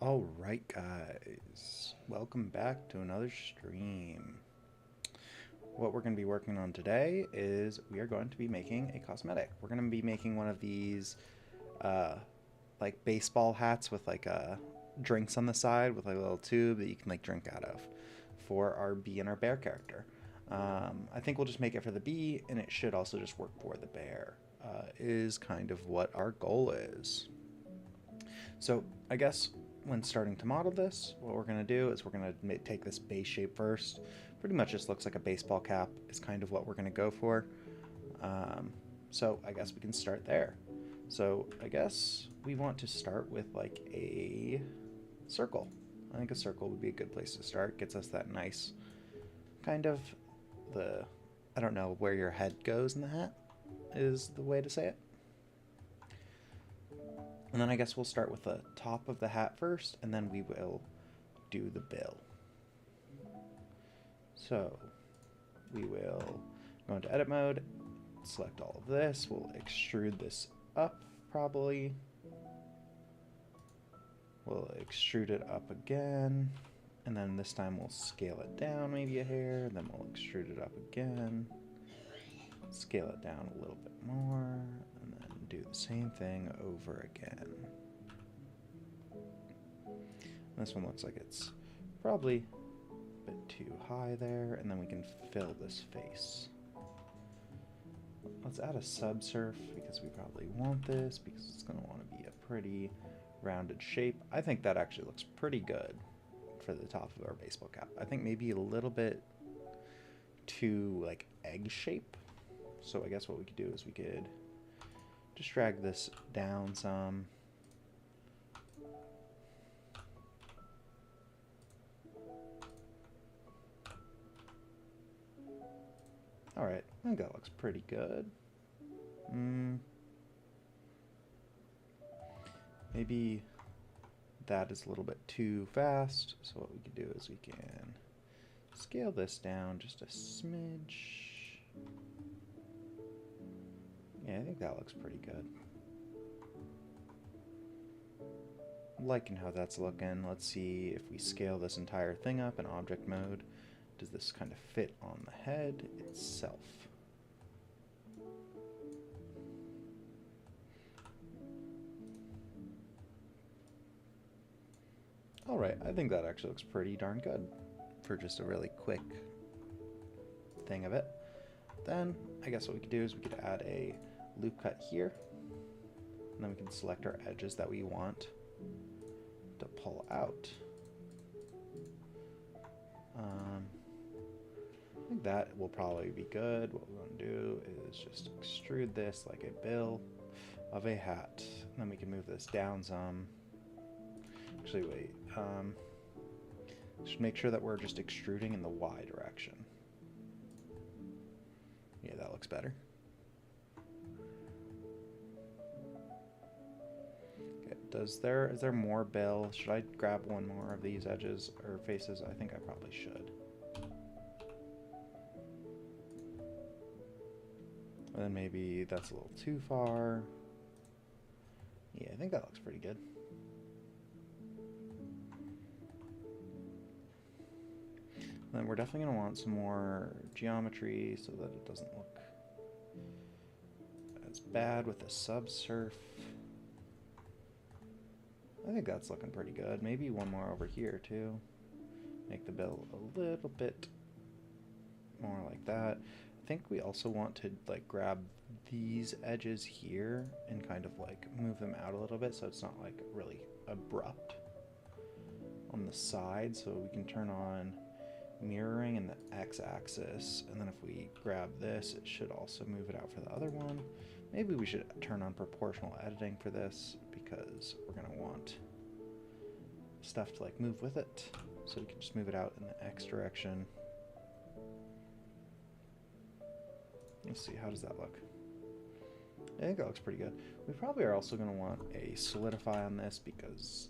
Alright guys, welcome back to another stream. What we're going to be working on today is we are going to be making a cosmetic. We're going to be making one of these like baseball hats with like drinks on the side with like a little tube that you can like drink out of for our bee and our bear character. I think we'll just make it for the bee, and it should also just work for the bear, is kind of what our goal is. So I guess when starting to model this, what we're going to do is we're going to take this base shape first. Pretty much just looks like a baseball cap is kind of what we're going to go for. So I guess we can start there. So I guess we want to start with like a circle. I think a circle would be a good place to start. Gets us that nice kind of I don't know where your head goes in the hat is the way to say it. And then I guess we'll start with the top of the hat first, and then we will do the bill. So we will go into edit mode, select all of this, we'll extrude this up probably. We'll extrude it up again, and then this time we'll scale it down maybe a hair, and then we'll extrude it up again, scale it down a little bit more, and then do the same thing over again. This one looks like it's probably a bit too high there, and then we can fill this face. Let's add a subsurf because we probably want this because it's going to want to be a pretty rounded shape. I think that actually looks pretty good for the top of our baseball cap. I think maybe a little bit too like egg shape. So I guess what we could do is we could just drag this down some. Alright, I think that looks pretty good. Maybe that is a little bit too fast, so what we can do is we can scale this down just a smidge. Yeah, I think that looks pretty good. I'm liking how that's looking. Let's see if we scale this entire thing up in object mode. Does this kind of fit on the head itself? Alright, I think that actually looks pretty darn good for just a really quick thing of it. Then, I guess what we could do is we could add a loop cut here, and then we can select our edges that we want to pull out. I think that will probably be good. What we want to do is just extrude this like a bill of a hat. And then we can move this down some. Actually, wait. Just make sure that we're just extruding in the Y direction. Yeah, that looks better. Okay, is there more bill? Should I grab one more of these edges or faces? I think I probably should. And then maybe that's a little too far. Yeah, I think that looks pretty good. And then we're definitely going to want some more geometry so that it doesn't look as bad with the subsurf. I think that's looking pretty good. Maybe one more over here too. Make the bill a little bit more like that. I think we also want to like grab these edges here and kind of like move them out a little bit so it's not like really abrupt on the side, so we can turn on mirroring in the x-axis, and then if we grab this it should also move it out for the other one. Maybe we should turn on proportional editing for this because we're going to want stuff to like move with it, so we can just move it out in the x direction. Let's see, how does that look? I think that looks pretty good. We probably are also going to want a solidify on this because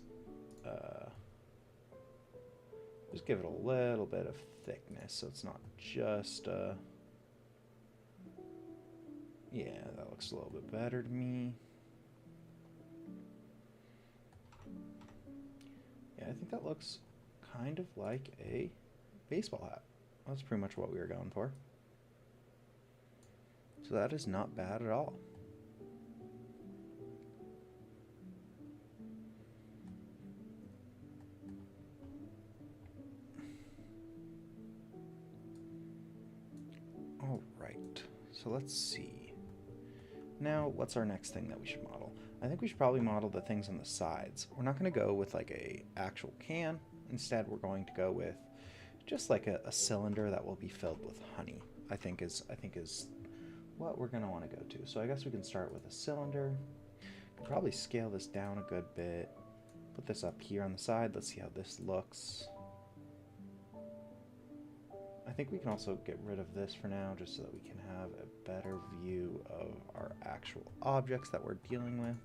just give it a little bit of thickness so it's not just yeah, that looks a little bit better to me. I think that looks kind of like a baseball hat. That's pretty much what we were going for. So that is not bad at all. All right, so let's see. Now, what's our next thing that we should model? I think we should probably model the things on the sides. We're not going to go with like a actual can. Instead, we're going to go with just like a cylinder that will be filled with honey. I think is what we're going to want to go to. So I guess we can start with a cylinder. Could probably scale this down a good bit. Put this up here on the side. Let's see how this looks. I think we can also get rid of this for now, just so that we can have a better view of our actual objects that we're dealing with.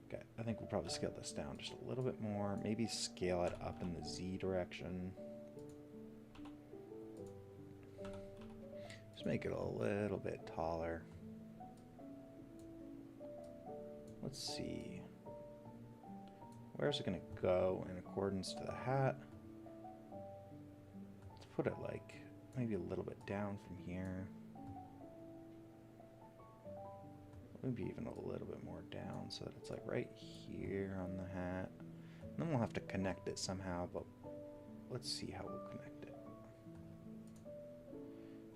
Okay, I think we'll probably scale this down just a little bit more. Maybe scale it up in the Z direction. Just make it a little bit taller. Let's see. Where's it going to go in accordance to the hat? Put it like maybe a little bit down from here. Maybe even a little bit more down so that it's like right here on the hat. And then we'll have to connect it somehow, but let's see how we'll connect it.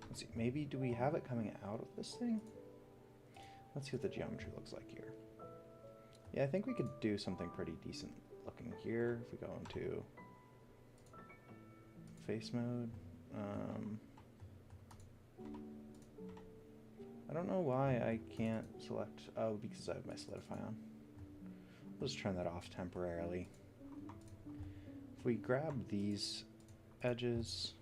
Let's see, maybe do we have it coming out of this thing? Let's see what the geometry looks like here. Yeah, I think we could do something pretty decent looking here if we go into face mode. I don't know why I can't select. Oh, because I have my solidify on. I'll just turn that off temporarily. If we grab these edges,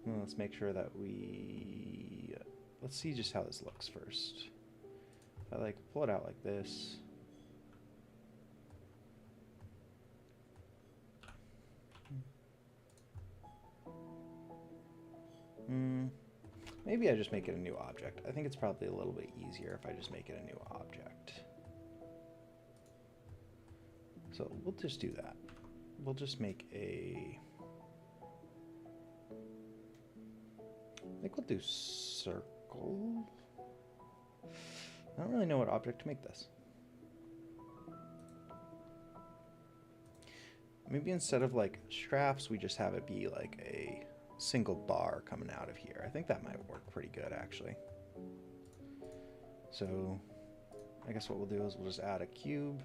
let's make sure that we let's see just how this looks first. If I like pull it out like this. Maybe I just make it a new object. I think it's probably a little bit easier if I just make it a new object. So we'll just do that. We'll just make a... I think we'll do circle. I don't really know what object to make this. Maybe instead of like straps, we just have it be like a single bar coming out of here. I think that might work pretty good, actually. So I guess what we'll do is we'll just add a cube,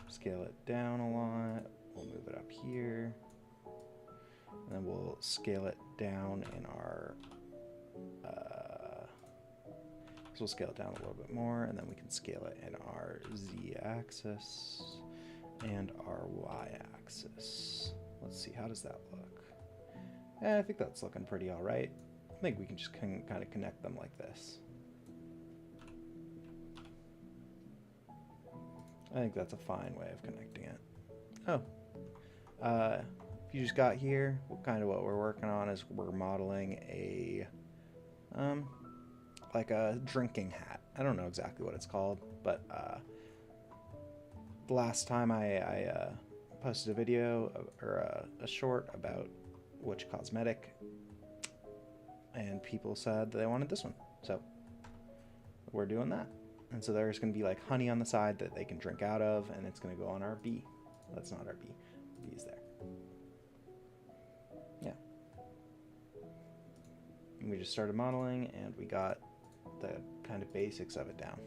scale it down a lot, we'll move it up here, and then we'll scale it down in our so we'll scale it down a little bit more, and then we can scale it in our z-axis and our y-axis. Let's see, how does that look? I think that's looking pretty all right. I think we can just kind of connect them like this. I think that's a fine way of connecting it. Oh, if you just got here, kind of what we're working on is we're modeling a, like a drinking hat. I don't know exactly what it's called, but the last time I posted a video or a short about which cosmetic, and people said that they wanted this one, so we're doing that. And so there's going to be like honey on the side that they can drink out of, and it's going to go on our B. That's not our B. B is there. Yeah. And we just started modeling, and we got the kind of basics of it down.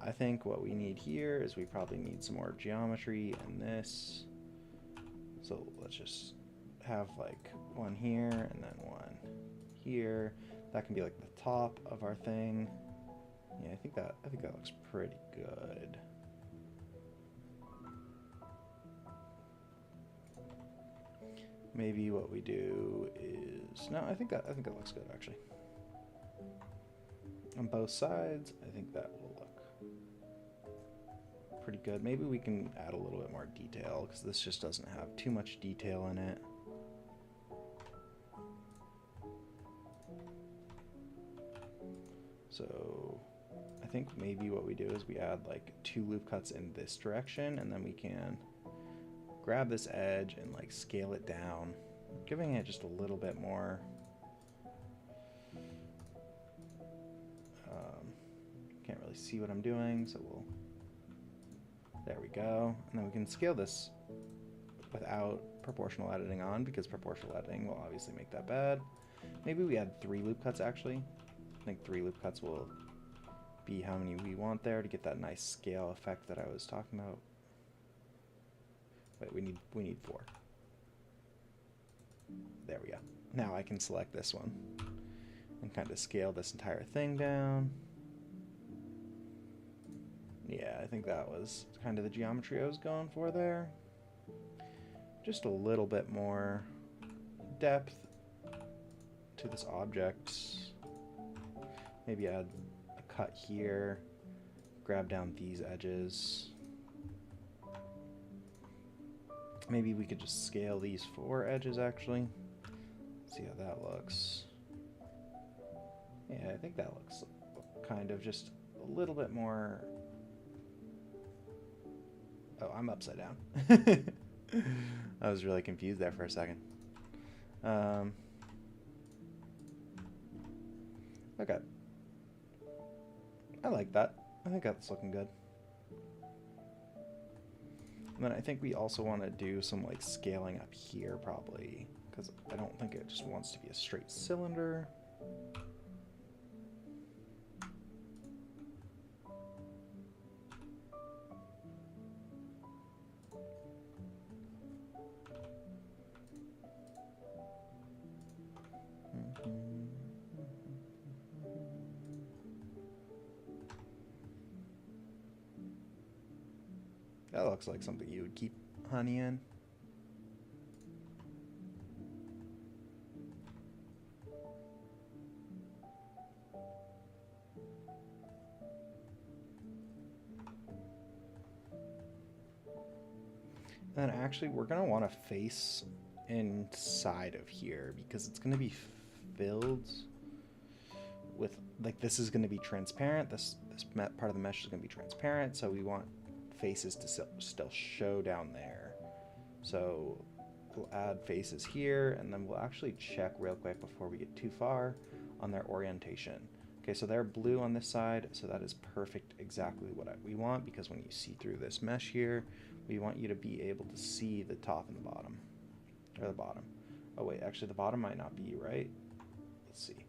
I think what we need here is we probably need some more geometry in this. So let's just have like one here and then one here. That can be like the top of our thing. Yeah, I think that looks pretty good. Maybe what we do is I think that looks good actually. On both sides, I think that will look pretty good. Maybe we can add a little bit more detail because this just doesn't have too much detail in it. So I think maybe what we do is we add like 2 loop cuts in this direction, and then we can grab this edge and like scale it down, giving it just a little bit more can't really see what I'm doing, so there we go. And then we can scale this without proportional editing on, because proportional editing will obviously make that bad. Maybe we add 3 loop cuts actually. I think 3 loop cuts will be how many we want there to get that nice scale effect that I was talking about. Wait, we need 4. There we go. Now I can select this one and kind of scale this entire thing down. Yeah, I think that was kind of the geometry I was going for there. Just a little bit more depth to this object. Maybe add a cut here, grab down these edges. Maybe we could just scale these 4 edges actually. See how that looks. Yeah, I think that looks kind of just a little bit more. Oh, I'm upside down. I was really confused there for a second. Okay. I like that. I think that's looking good. And then I think we also want to do some like scaling up here probably, because I don't think it just wants to be a straight cylinder. That looks like something you would keep honey in. And then actually we're going to want to face inside of here because it's going to be filled with, like, this is going to be transparent. This part of the mesh is going to be transparent, so we want faces to still show down there. So we'll add faces here, and then we'll actually check real quick before we get too far on their orientation. Okay, so they're blue on this side, so that is perfect, exactly what we want, because when you see through this mesh here, we want you to be able to see the top and the bottom, or the bottom. Oh wait, actually the bottom might not be right. Let's see.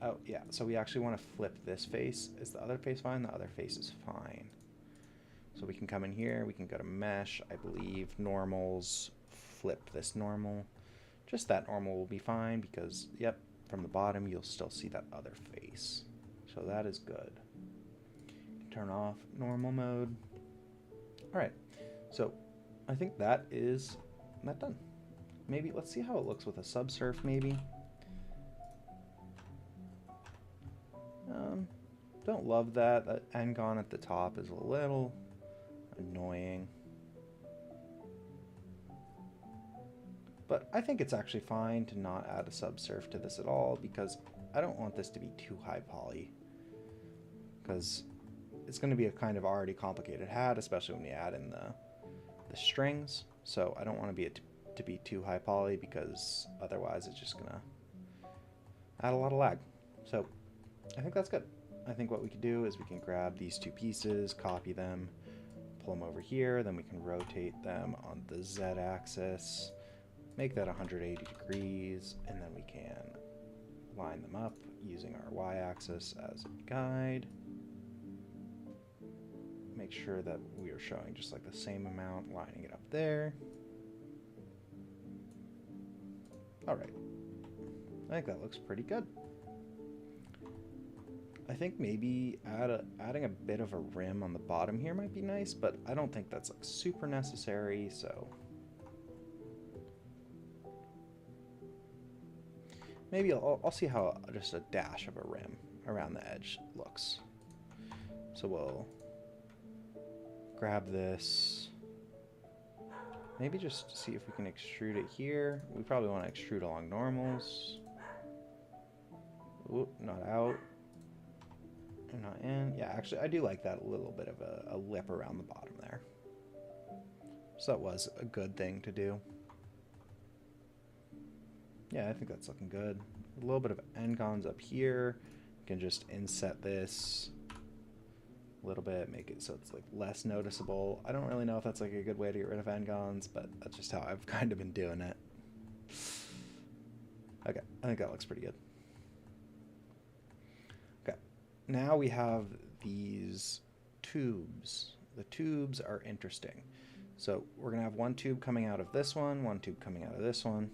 Oh yeah, so we actually want to flip this face. Is the other face fine? The other face is fine. So we can come in here, we can go to mesh, I believe, normals, flip this normal. Just that normal will be fine because, yep, from the bottom you'll still see that other face. So that is good. Turn off normal mode. Alright, so I think that is that done. Maybe, let's see how it looks with a subsurf maybe. Don't love that. That Engon at the top is a little annoying. But I think it's actually fine to not add a subsurf to this at all because I don't want this to be too high poly. Because it's going to be a kind of already complicated hat, especially when you add in the strings. So I don't want to be too high poly because otherwise it's just going to add a lot of lag. So I think that's good. I think what we can do is we can grab these 2 pieces, copy them, pull them over here, then we can rotate them on the z-axis, make that 180 degrees, and then we can line them up using our y-axis as a guide. Make sure that we are showing just like the same amount, lining it up there. Alright, I think that looks pretty good. I think maybe adding a bit of a rim on the bottom here might be nice, but I don't think that's like super necessary, so maybe I'll see how just a dash of a rim around the edge looks. So we'll grab this, maybe just see if we can extrude it here. We probably want to extrude along normals. Ooh, not out. Not in. Yeah, actually, I do like that a little bit of a lip around the bottom there. So that was a good thing to do. Yeah, I think that's looking good. A little bit of N-cons up here. You can just inset this a little bit, make it so it's like less noticeable. I don't really know if that's like a good way to get rid of N-cons, but that's just how I've kind of been doing it. Okay, I think that looks pretty good. Okay, now we have these tubes. The tubes are interesting. So we're going to have one tube coming out of this one tube coming out of this one.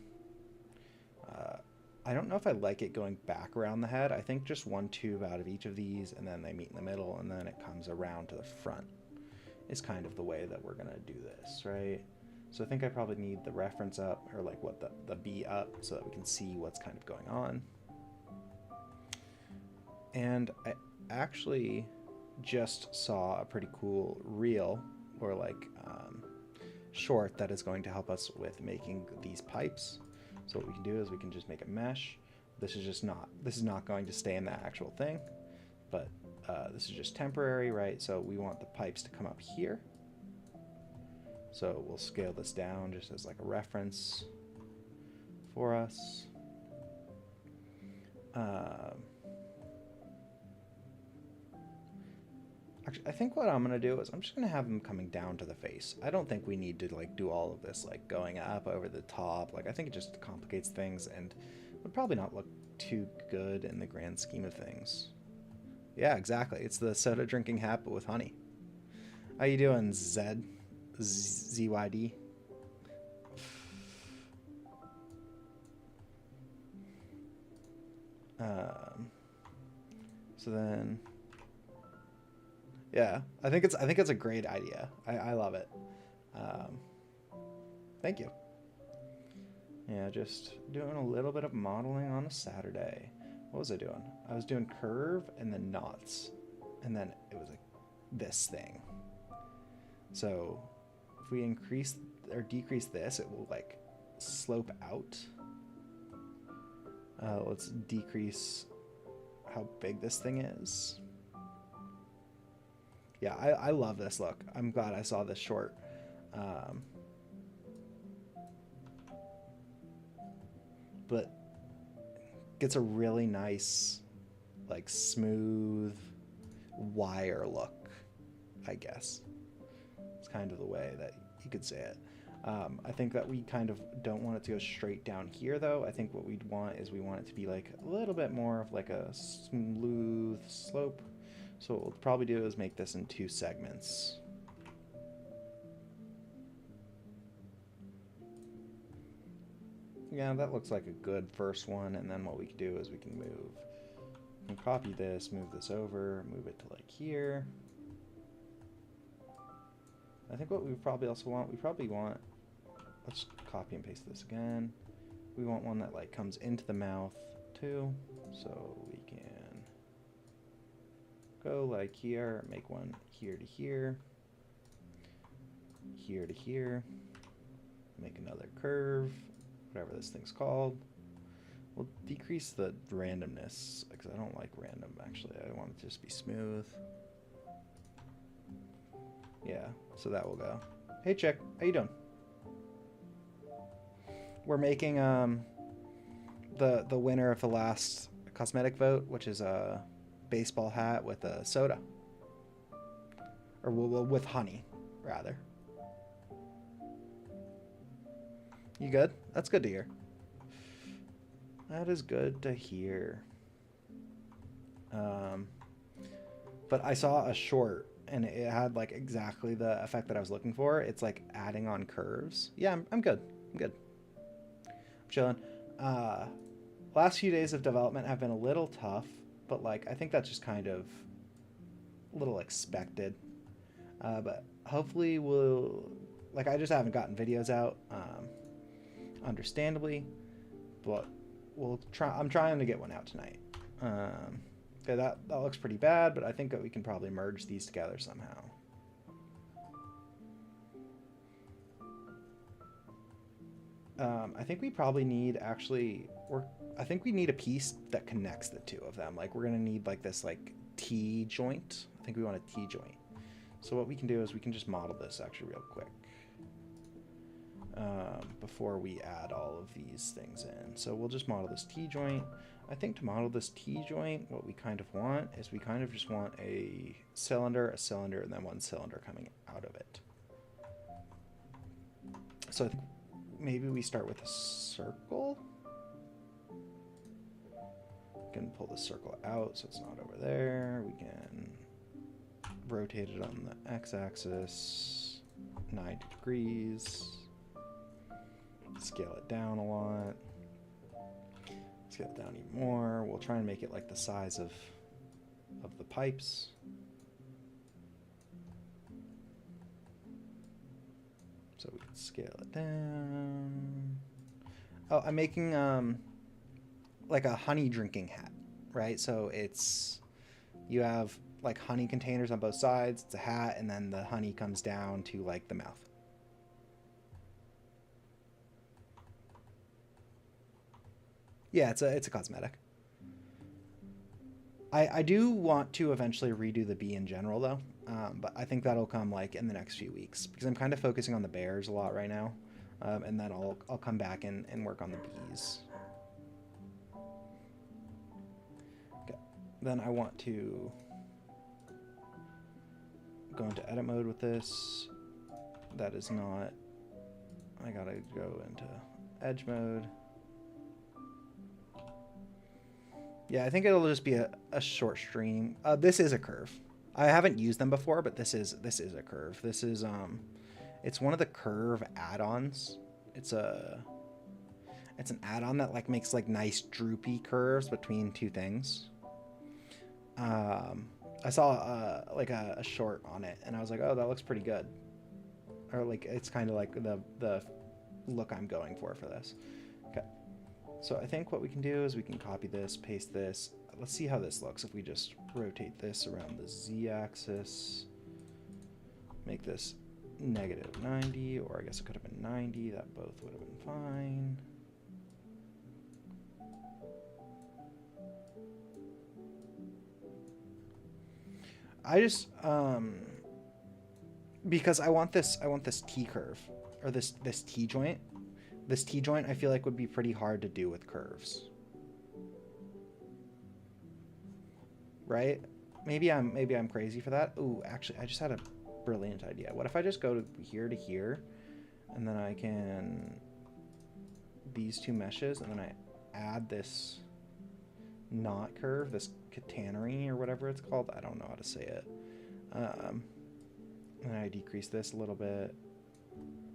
I don't know if I like it going back around the head. I think just one tube out of each of these, and then they meet in the middle, and then it comes around to the front is kind of the way that we're going to do this, right? So I think I probably need the reference up, or like what the B up, so that we can see what's kind of going on. And I actually just saw a pretty cool reel, or like short, that is going to help us with making these pipes. So what we can do is we can just make a mesh. This is not going to stay in that actual thing, but this is just temporary, right? So we want the pipes to come up here. So we'll scale this down just as like a reference for us. Actually, I think what I'm going to do is I'm just going to have them coming down to the face. I don't think we need to like do all of this like going up over the top. Like I think it just complicates things and would probably not look too good in the grand scheme of things. Yeah, exactly. It's the soda drinking hat but with honey. How you doing, ZYD? So then, yeah, I think it's a great idea. I love it. Thank you. Yeah, just doing a little bit of modeling on a Saturday. What was I doing? I was doing curve and then knots, and then it was like this thing. So if we increase or decrease this, it will like slope out. Let's decrease how big this thing is. Yeah, I love this look. I'm glad I saw this short. But gets a really nice, like, smooth wire look, I guess. It's kind of the way that you could say it. I think that we kind of don't want it to go straight down here, though. I think what we'd want is we want it to be, like, a little bit more of, like, a smooth slope. So what we'll probably do is make this in 2 segments. Yeah, that looks like a good first one, and then what we can do is we can copy this, move this over, move it to like here. I think what we probably also want, let's copy and paste this again. We want one that like comes into the mouth too, so we can go like here, make one here to here, here to here, make another curve, whatever this thing's called. We'll decrease the randomness because I don't like random, actually. I want it to just be smooth. Yeah, so that will go. Hey chick, how you doing? We're making the winner of the last cosmetic vote, which is a baseball hat with a soda. Or with honey, rather. You good? That's good to hear. That is good to hear. But I saw a short, and it had like exactly the effect that I was looking for. It's like adding on curves. Yeah, I'm good. I'm good. I'm chilling. Last few days of development have been a little tough, but like I think that's just kind of a little expected. But hopefully we'll, like, I just haven't gotten videos out. Understandably, but we'll try. I'm trying to get one out tonight. Okay, that looks pretty bad, but I think that we can probably merge these together somehow. I think we probably need I think we need a piece that connects the two of them. Like we're gonna need like this like T joint. I think we want a T joint. So what we can do is we can just model this actually real quick before we add all of these things in. So we'll just model this T joint. I think to model this T joint, what we kind of want is we kind of just want a cylinder, and then one cylinder coming out of it. So I think maybe we start with a circle. We can pull the circle out so it's not over there. We can rotate it on the x-axis 90 degrees. Scale it down a lot. Scale it down even more. We'll try and make it like the size of the pipes. So we can scale it down. Oh, I'm making like a honey drinking hat, right? So it's, you have like honey containers on both sides. It's a hat, and then the honey comes down to like the mouth. Yeah, it's a cosmetic. I do want to eventually redo the bee in general though, but I think that'll come like in the next few weeks because I'm kind of focusing on the bears a lot right now, and then I'll come back and work on the bees. Okay, then I want to go into edit mode with this. That is not. I gotta go into edge mode. Yeah, I think it'll just be a short stream. This is a curve. I haven't used them before, but this is a curve. This is it's one of the curve add-ons. It's an add-on that like makes like nice droopy curves between two things. I saw like a short on it, and I was like, oh, that looks pretty good. Or like it's kind of like the look I'm going for this. Okay. So I think what we can do is we can copy this, paste this. Let's see how this looks if we just rotate this around the z-axis. Make this -90, or I guess it could have been 90. That both would have been fine. I just because I want this T curve, or this T joint. This T joint I feel like would be pretty hard to do with curves. Right? Maybe I'm crazy for that. Ooh, actually I just had a brilliant idea. What if I just go to here, and then I can these two meshes, and then I add this knot curve, this catenary or whatever it's called. I don't know how to say it. And I decrease this a little bit.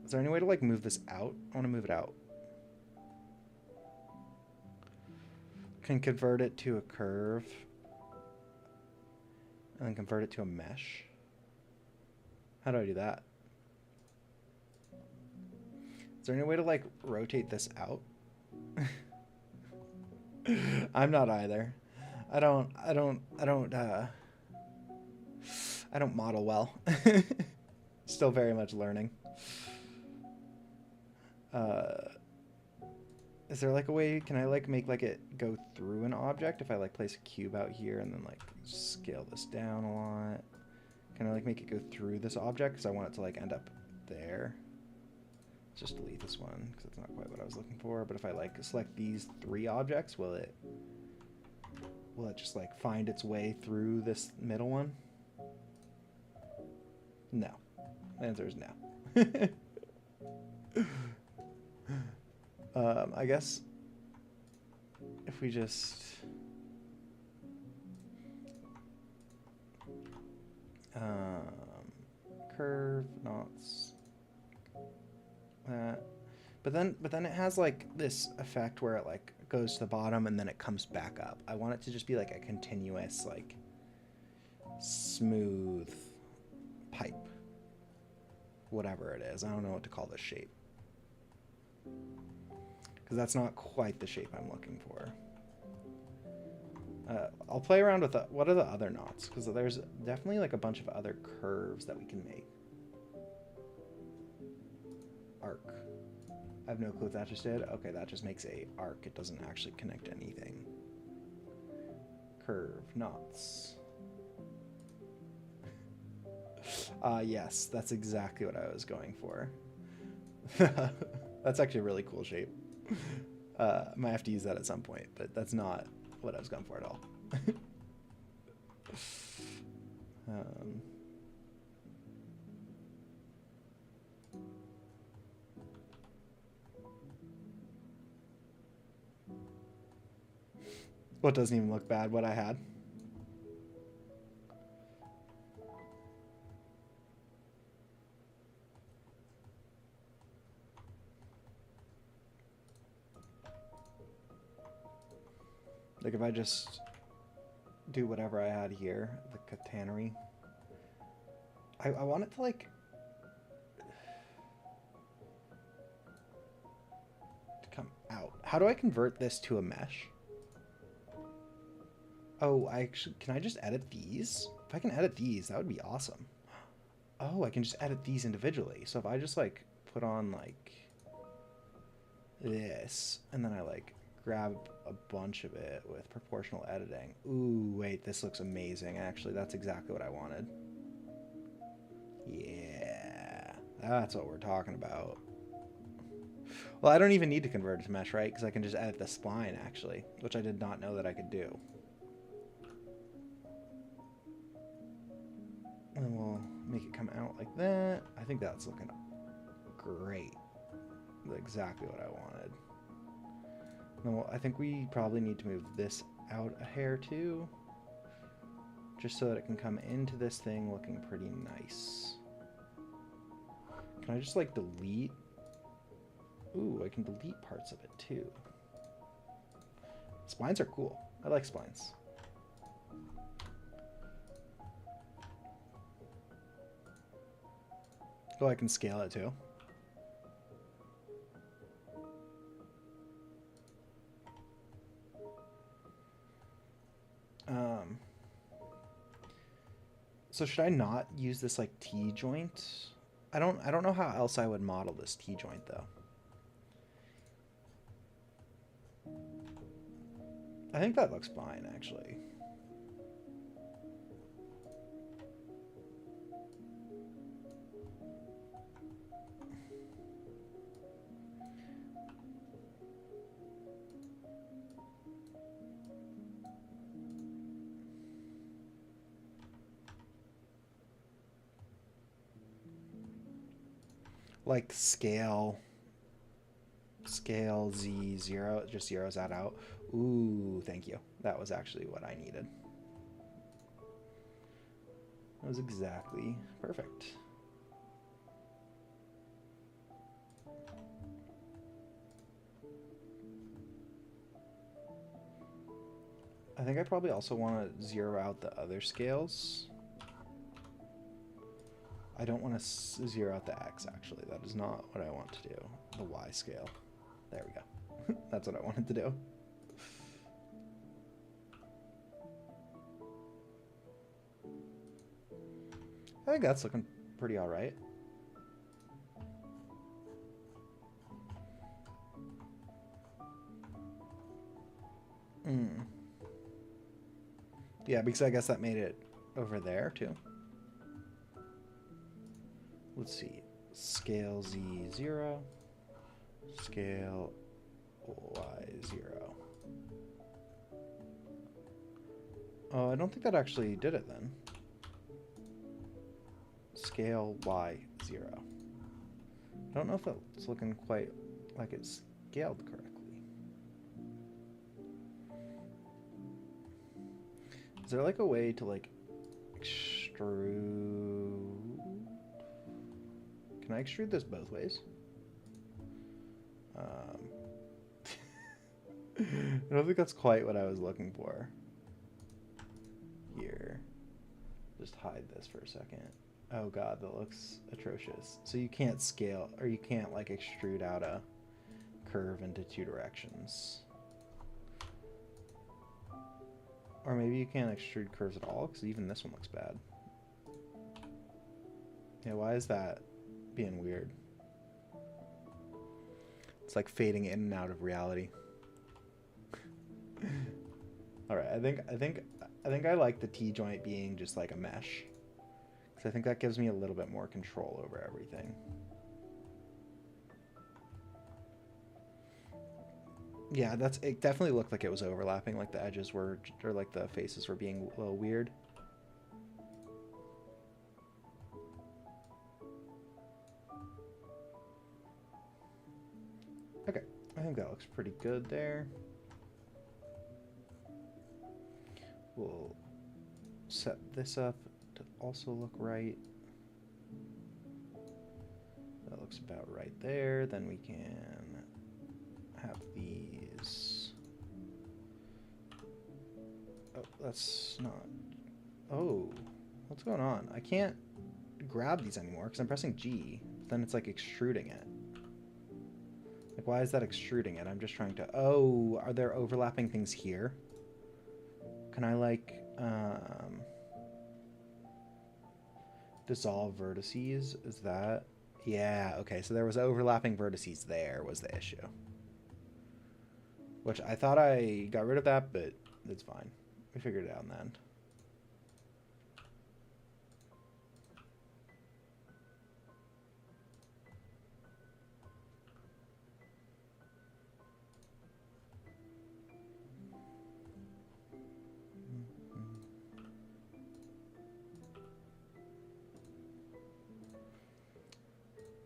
Is there any way to like move this out? I want to move it out. Can convert it to a curve. And then convert it to a mesh. How do I do that? Is there any way to like rotate this out? I'm not either. I don't model well. Still very much learning. Is there like a way, can I like make like it go through an object if I like place a cube out here and then like scale this down a lot? Can I like make it go through this object because I want it to like end up there? Let's just delete this one because it's not quite what I was looking for. But if I like select these three objects, will it just like find its way through this middle one? No. The answer is no. I guess if we just curve knots that, but then it has like this effect where it like goes to the bottom and then it comes back up. I want it to just be like a continuous like smooth pipe, whatever it is. I don't know what to call this shape because that's not quite the shape I'm looking for. I'll play around with what are the other knots, because there's definitely like a bunch of other curves that we can make. Arc. I have no clue what that just did. Okay, that just makes a arc. It doesn't actually connect anything. Curve knots. Yes, that's exactly what I was going for. That's actually a really cool shape. Might have to use that at some point, but that's not what I was going for at all. What doesn't even look bad, what I had. Like if I just do whatever I had here, the Katannery. I want it to like come out. How do I convert this to a mesh? Oh, can I just edit these? If I can edit these, that would be awesome. Oh, I can just edit these individually. So if I just like put on like this, and then I like grab a bunch of it with proportional editing. Ooh, wait, this looks amazing. Actually, that's exactly what I wanted. Yeah, that's what we're talking about. Well, I don't even need to convert it to mesh, right? Because I can just edit the spline, actually, which I did not know that I could do. And we'll make it come out like that. I think that's looking great. Exactly what I wanted. No, I think we probably need to move this out a hair too, just so that it can come into this thing looking pretty nice. Can I just like delete? Ooh, I can delete parts of it too. Splines are cool. I like splines. Oh, I can scale it too. So should I not use this like T-joint? I don't know how else I would model this T-joint though. I think that looks fine actually. Like scale Z0, it just zeroes that out. Ooh, thank you. That was actually what I needed. That was exactly perfect. I think I probably also want to zero out the other scales. I don't want to zero out the X, actually. That is not what I want to do. The Y scale. There we go. That's what I wanted to do. I think that's looking pretty all right. Yeah, because I guess that made it over there too. Let's see. Scale Z0. Scale Y0. Oh, I don't think that actually did it then. Scale Y0. I don't know if it's looking quite like it's scaled correctly. Is there like a way to like extrude? Can I extrude this both ways? I don't think that's quite what I was looking for. Here. Just hide this for a second. Oh god, that looks atrocious. So you can't scale, or you can't like extrude out a curve into two directions. Or maybe you can't extrude curves at all, because even this one looks bad. Yeah, why is that being weird? It's like fading in and out of reality. All right, I think I like the T-joint being just like a mesh. because I think that gives me a little bit more control over everything. Yeah, it definitely looked like it was overlapping, like the edges were, or like the faces were being a little weird. Okay, I think that looks pretty good there. We'll set this up to also look right. That looks about right there. Then we can have these. Oh, that's not. Oh, what's going on? I can't grab these anymore because I'm pressing G. Then it's like extruding it. Like, why is that extruding it? I'm just trying to. Oh, are there overlapping things here? Can I like dissolve vertices? Is that? Yeah, okay, so there was overlapping vertices there was the issue. Which I thought I got rid of that, but it's fine. We figured it out in the end.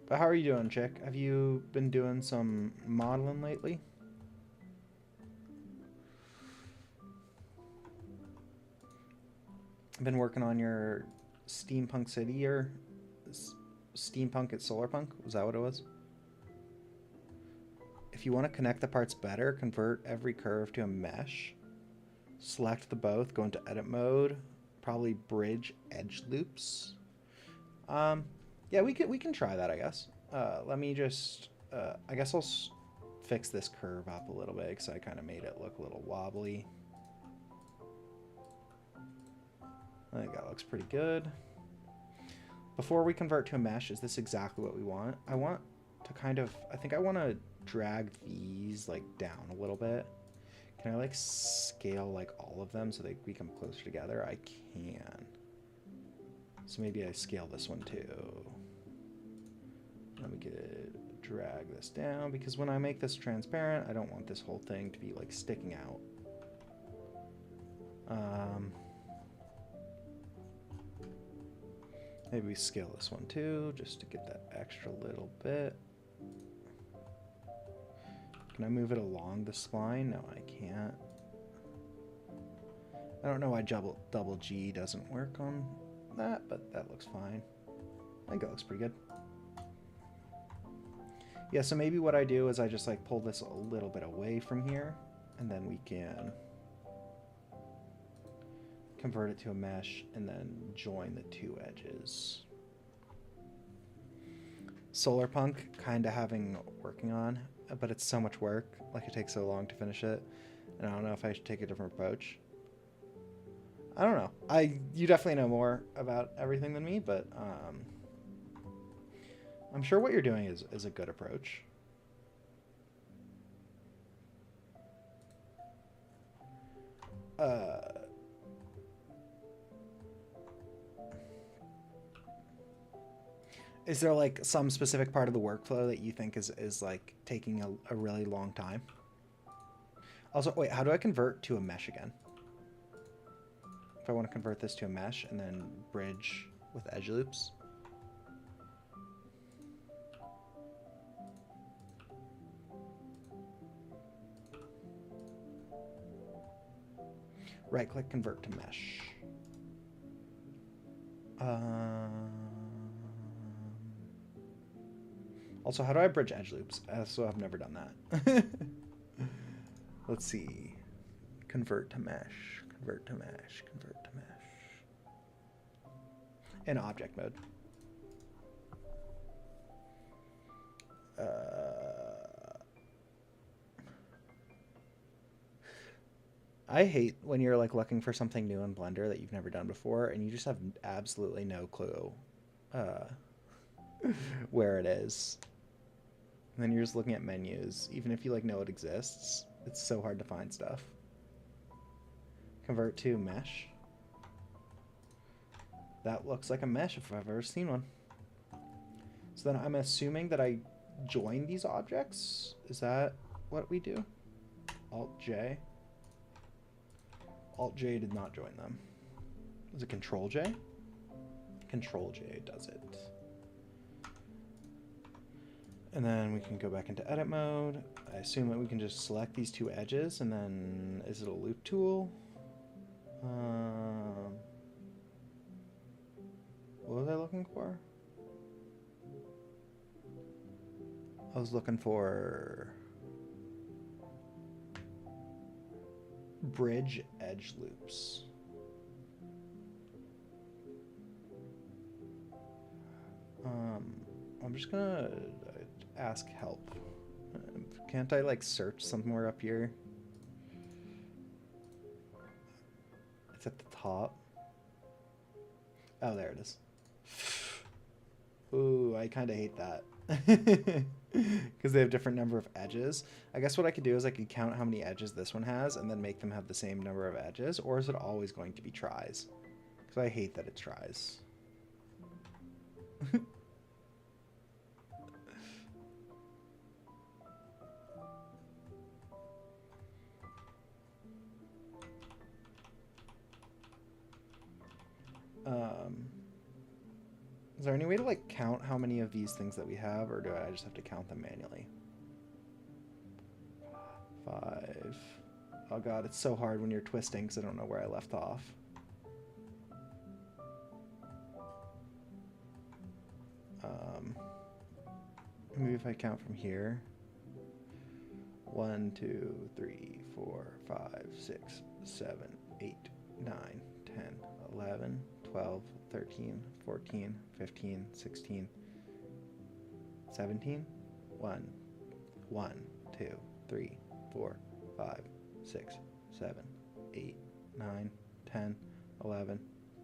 But how are you doing, chick? Have you been doing some modeling lately? Been working on your Steampunk City or Steampunk at Solarpunk? Was that what it was? If you want to connect the parts better, convert every curve to a mesh. Select the both, go into edit mode, probably bridge edge loops. Yeah, we can try that, I guess. Let me just, I guess I'll fix this curve up a little bit because I kind of made it look a little wobbly. I think that looks pretty good. Before we convert to a mesh, is this exactly what we want? I want to kind of, I think I want to drag these like down a little bit. Can I like scale like all of them so they become closer together? I can. So maybe I scale this one too. Then we could drag this down because when I make this transparent, I don't want this whole thing to be like sticking out. Maybe we scale this one too, just to get that extra little bit. Can I move it along the spline? No, I can't. I don't know why double G doesn't work on that, but that looks fine. I think it looks pretty good. Yeah, so maybe what I do is I just like pull this a little bit away from here, and then we can convert it to a mesh and then join the two edges. Solarpunk kind of working on, but it's so much work, like it takes so long to finish it, and I don't know if I should take a different approach. I don't know. You definitely know more about everything than me, but I'm sure what you're doing is a good approach. Is there like some specific part of the workflow that you think is like taking a really long time? Also, wait, how do I convert to a mesh again? If I want to convert this to a mesh and then bridge with edge loops. Right click, convert to mesh. Also, how do I bridge edge loops? So I've never done that. Let's see. Convert to mesh, convert to mesh, convert to mesh. In object mode. I hate when you're like looking for something new in Blender that you've never done before and you just have absolutely no clue where it is. And then you're just looking at menus. Even if you like know it exists, it's so hard to find stuff. Convert to mesh. That looks like a mesh if I've ever seen one. So then I'm assuming that I join these objects. Is that what we do? Alt-J. Alt-J did not join them. Is it Control-J? Control-J does it. And then we can go back into edit mode. I assume that we can just select these two edges, and then is it a loop tool? What was I looking for? I was looking for bridge edge loops. I'm just gonna ask help. Can't I like search somewhere up here? It's at the top. Oh, there it is. Ooh, I kind of hate that. Because they have different number of edges. I guess what I could do is I could count how many edges this one has and then make them have the same number of edges. Or is it always going to be tries? Because I hate that it tries. Is there any way to like count how many of these things that we have, or do I just have to count them manually? 5. Oh god, it's so hard when you're twisting because I don't know where I left off. Maybe if I count from here. 1, 2, 3, 4, 5, 6, 7, 8, 9, 10, 11, 12, 13, 14, 15, 16, 17, 1, 2, 3, 4, 5, 6, 7, 8, 9, 10, 11,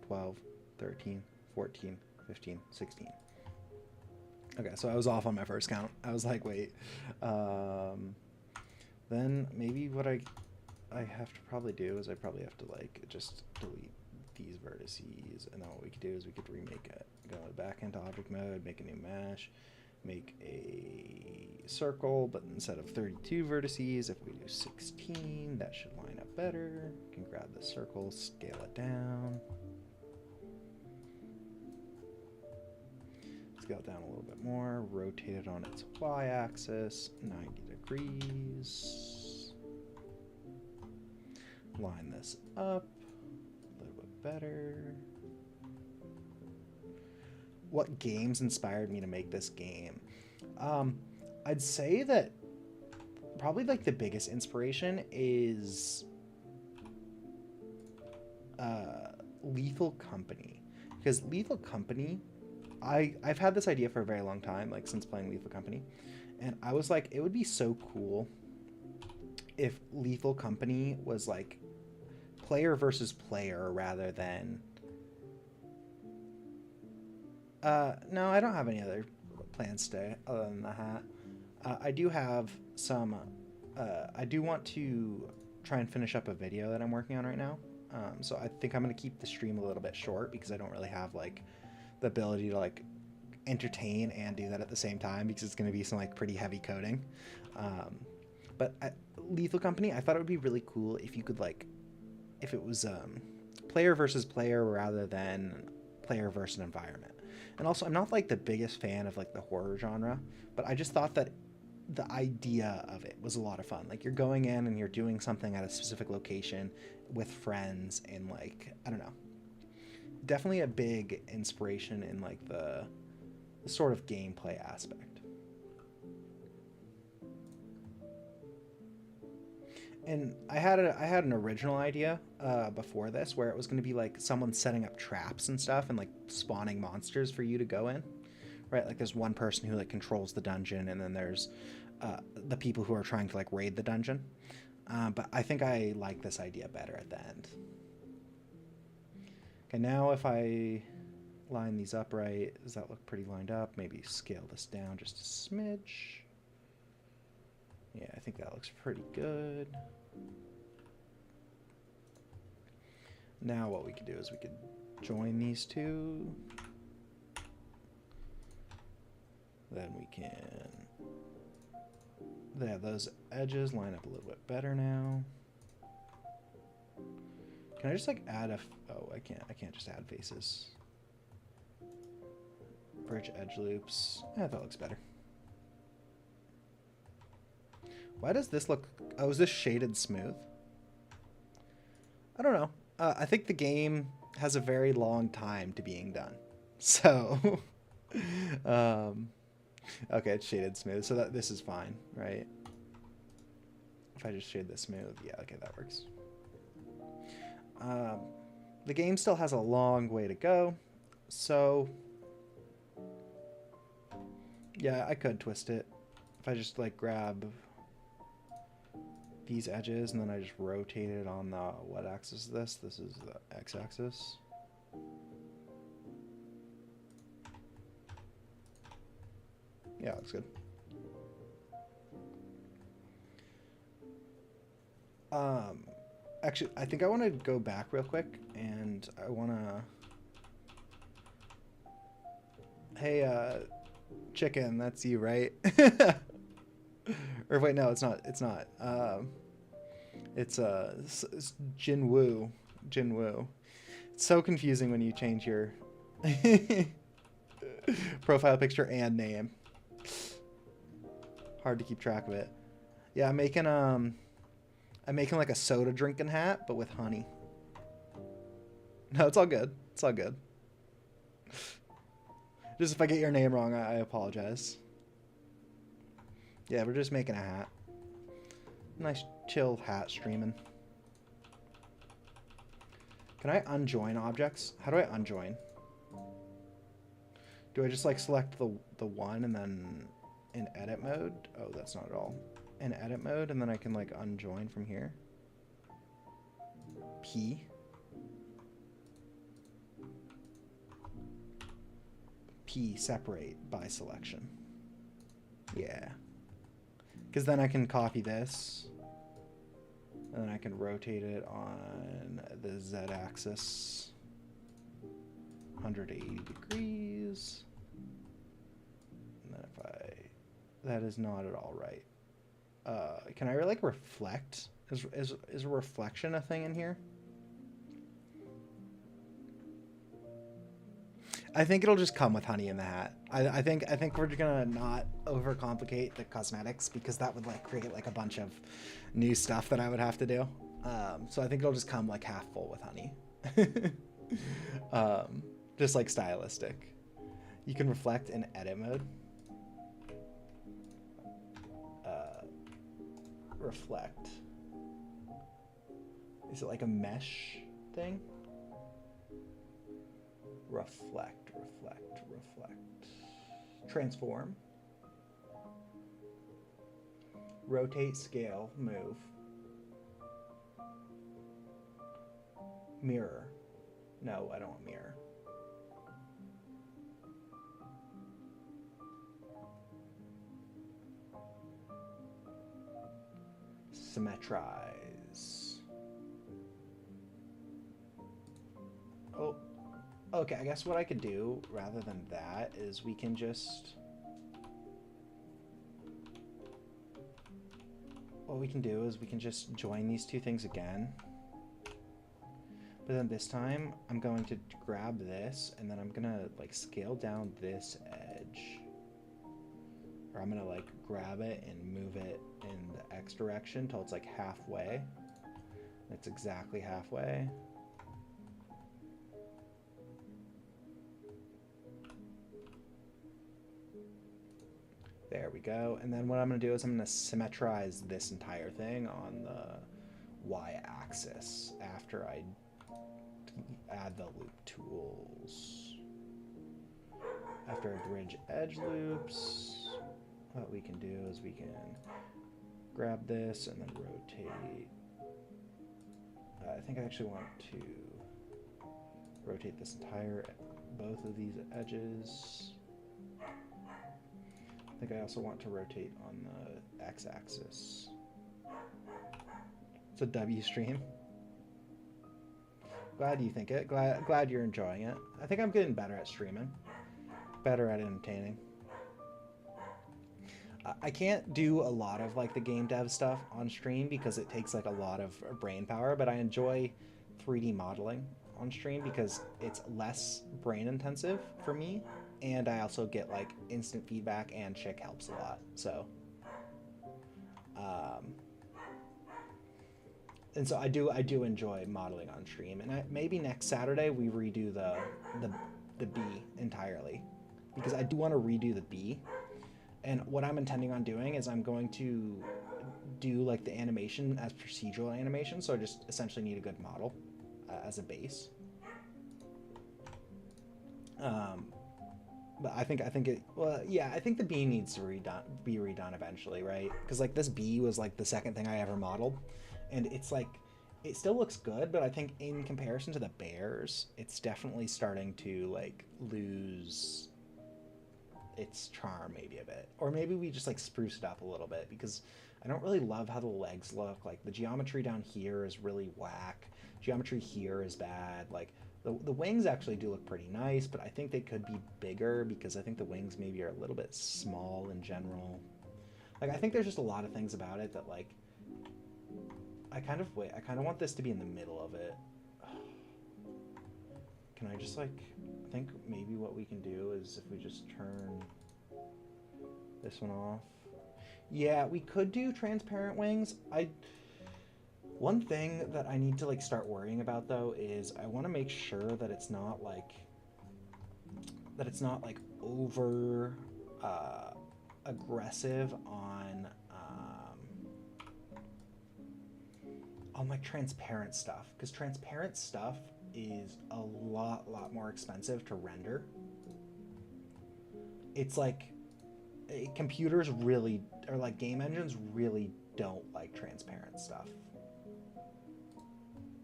12, 13, 14, 15, 16. Okay, so I was off on my first count. I was like, wait. Then maybe what I have to probably do is I probably have to like just delete these vertices, and then what we could do is we could remake it. Go back into object mode, make a new mesh, make a circle, but instead of 32 vertices, if we do 16, that should line up better. You can grab the circle, scale it down. Scale it down a little bit more, rotate it on its y-axis, 90 degrees. Line this up a little bit better. What games inspired me to make this game? I'd say that probably like the biggest inspiration is Lethal Company. Because Lethal Company, I've had this idea for a very long time, like since playing Lethal Company, and I was like, it would be so cool if Lethal Company was like player versus player rather than no, I don't have any other plans today other than the hat. I do have some I do want to try and finish up a video that I'm working on right now, so I think I'm going to keep the stream a little bit short because I don't really have like the ability to like entertain and do that at the same time, because it's going to be some like pretty heavy coding. But Lethal Company, I thought it would be really cool if you could like, if it was player versus player rather than player versus environment. And also, I'm not like the biggest fan of like the horror genre, but I just thought that the idea of it was a lot of fun. Like you're going in and you're doing something at a specific location with friends, and like, I don't know, definitely a big inspiration in like the sort of gameplay aspect. And I had an original idea before this where it was going to be like someone setting up traps and stuff and like spawning monsters for you to go in, right? Like there's one person who like controls the dungeon, and then there's the people who are trying to like raid the dungeon. But I think I like this idea better at the end. Okay, now if I line these up right, does that look pretty lined up? Maybe scale this down just a smidge. Yeah, I think that looks pretty good. Now what we could do is we could join these two. Then we can, yeah, those edges line up a little bit better now. Can I just like add a, oh, I can't just add faces. Bridge edge loops, yeah, that looks better. Why does this look, oh, is this shaded smooth? I don't know. I think the game has a very long time to being done. So, okay, it's shaded smooth, so that this is fine, right? If I just shade this smooth, yeah, okay, that works. The game still has a long way to go, so yeah, I could twist it. If I just like grab these edges and then I just rotate it on the, what axis is this? This is the x-axis. Yeah, looks good. Actually, I think I want to go back real quick, and I want to... Hey, chicken, that's you, right? Or wait, no, it's not. It's not. It's Jinwoo. Jinwoo. It's so confusing when you change your profile picture and name. Hard to keep track of it. Yeah, I'm making like a soda drinking hat, but with honey. No, it's all good. It's all good. Just if I get your name wrong, I apologize. Yeah, we're just making a hat. Nice chill hat streaming. Can I unjoin objects? How do I unjoin? Do I just like select the one and then in edit mode? Oh, that's not at all. In edit mode, and then I can like unjoin from here. P. P, separate by selection. Yeah. Because then I can copy this. And then I can rotate it on the z-axis. 180 degrees. And then if I... That is not at all right. Can I like reflect? Is a reflection a thing in here? I think it'll just come with honey in the hat. I think we're gonna not overcomplicate the cosmetics because that would like create like a bunch of new stuff that I would have to do. So I think it'll just come like half full with honey. Just like stylistic. You can reflect in edit mode. Reflect. Is it like a mesh thing? Reflect, reflect, reflect. Transform. Rotate, scale, move. Mirror. No, I don't want mirror. Symmetrize. Oh, okay, I guess what I could do rather than that is we can just... What we can do is we can just join these two things again. But then this time I'm going to grab this and then I'm gonna like scale down this edge. Or I'm gonna like grab it and move it in the X direction till it's like halfway. It's exactly halfway. There we go. And then what I'm gonna do is I'm gonna symmetrize this entire thing on the Y-axis after I add the loop tools. After I bridge edge loops, what we can do is we can grab this and then rotate. I think I actually want to rotate this entire, both of these edges. I think I also want to rotate on the x-axis. It's a W stream. Glad you think it. Glad you're enjoying it. I think I'm getting better at streaming. Better at entertaining. I can't do a lot of like the game dev stuff on stream because it takes like a lot of brain power, but I enjoy 3D modeling on stream because it's less brain intensive for me, and I also get like instant feedback, and Chick helps a lot. So and so I do enjoy modeling on stream, and maybe next Saturday we redo the bee entirely, because I do want to redo the bee. And what I'm intending on doing is I'm going to do like the animation as procedural animation, so I just essentially need a good model as a base. But I think it, well, yeah, I think the bee needs to be redone eventually, right? Because like this bee was like the second thing I ever modeled, and it's like it still looks good, but I think in comparison to the bears, it's definitely starting to like lose its charm maybe a bit. Or maybe we just like spruce it up a little bit, because I don't really love how the legs look. Like the geometry down here is really whack. Geometry here is bad. Like the wings actually do look pretty nice, but I think they could be bigger, because I think the wings maybe are a little bit small in general. Like I think there's just a lot of things about it that like I kind of want this to be in the middle of it. Can I just like, I think maybe what we can do is if we just turn this one off. Yeah, we could do transparent wings. One thing that I need to like start worrying about though is I want to make sure that it's not like over aggressive on like transparent stuff, because transparent stuff is a lot more expensive to render. It's like computers really, or like game engines really don't like transparent stuff.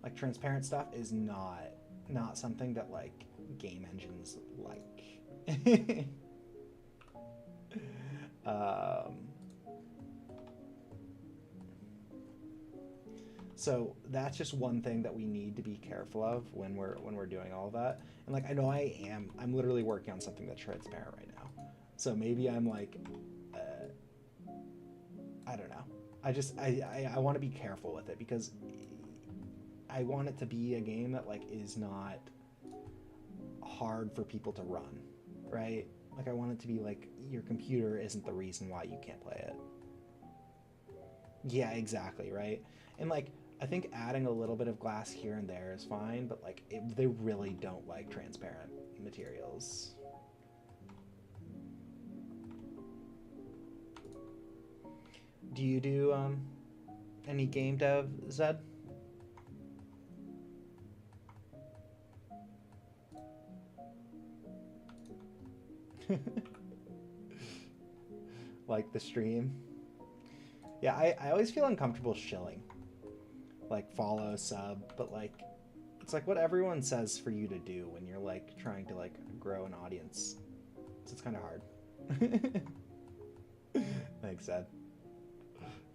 Like transparent stuff is not something that like game engines like. So that's just one thing that we need to be careful of when we're doing all of that. And like I know I'm literally working on something that's transparent right now. So maybe I'm like I don't know. I want to be careful with it, because I want it to be a game that like is not hard for people to run, right? Like I want it to be like your computer isn't the reason why you can't play it. Yeah, exactly, right? And like I think adding a little bit of glass here and there is fine, but like they really don't like transparent materials. Do you do any game dev, Zed? Like the stream? Yeah, I always feel uncomfortable shilling. Like follow, sub, but like it's like what everyone says for you to do when you're like trying to like grow an audience. So it's kind of hard. Thanks, Ed.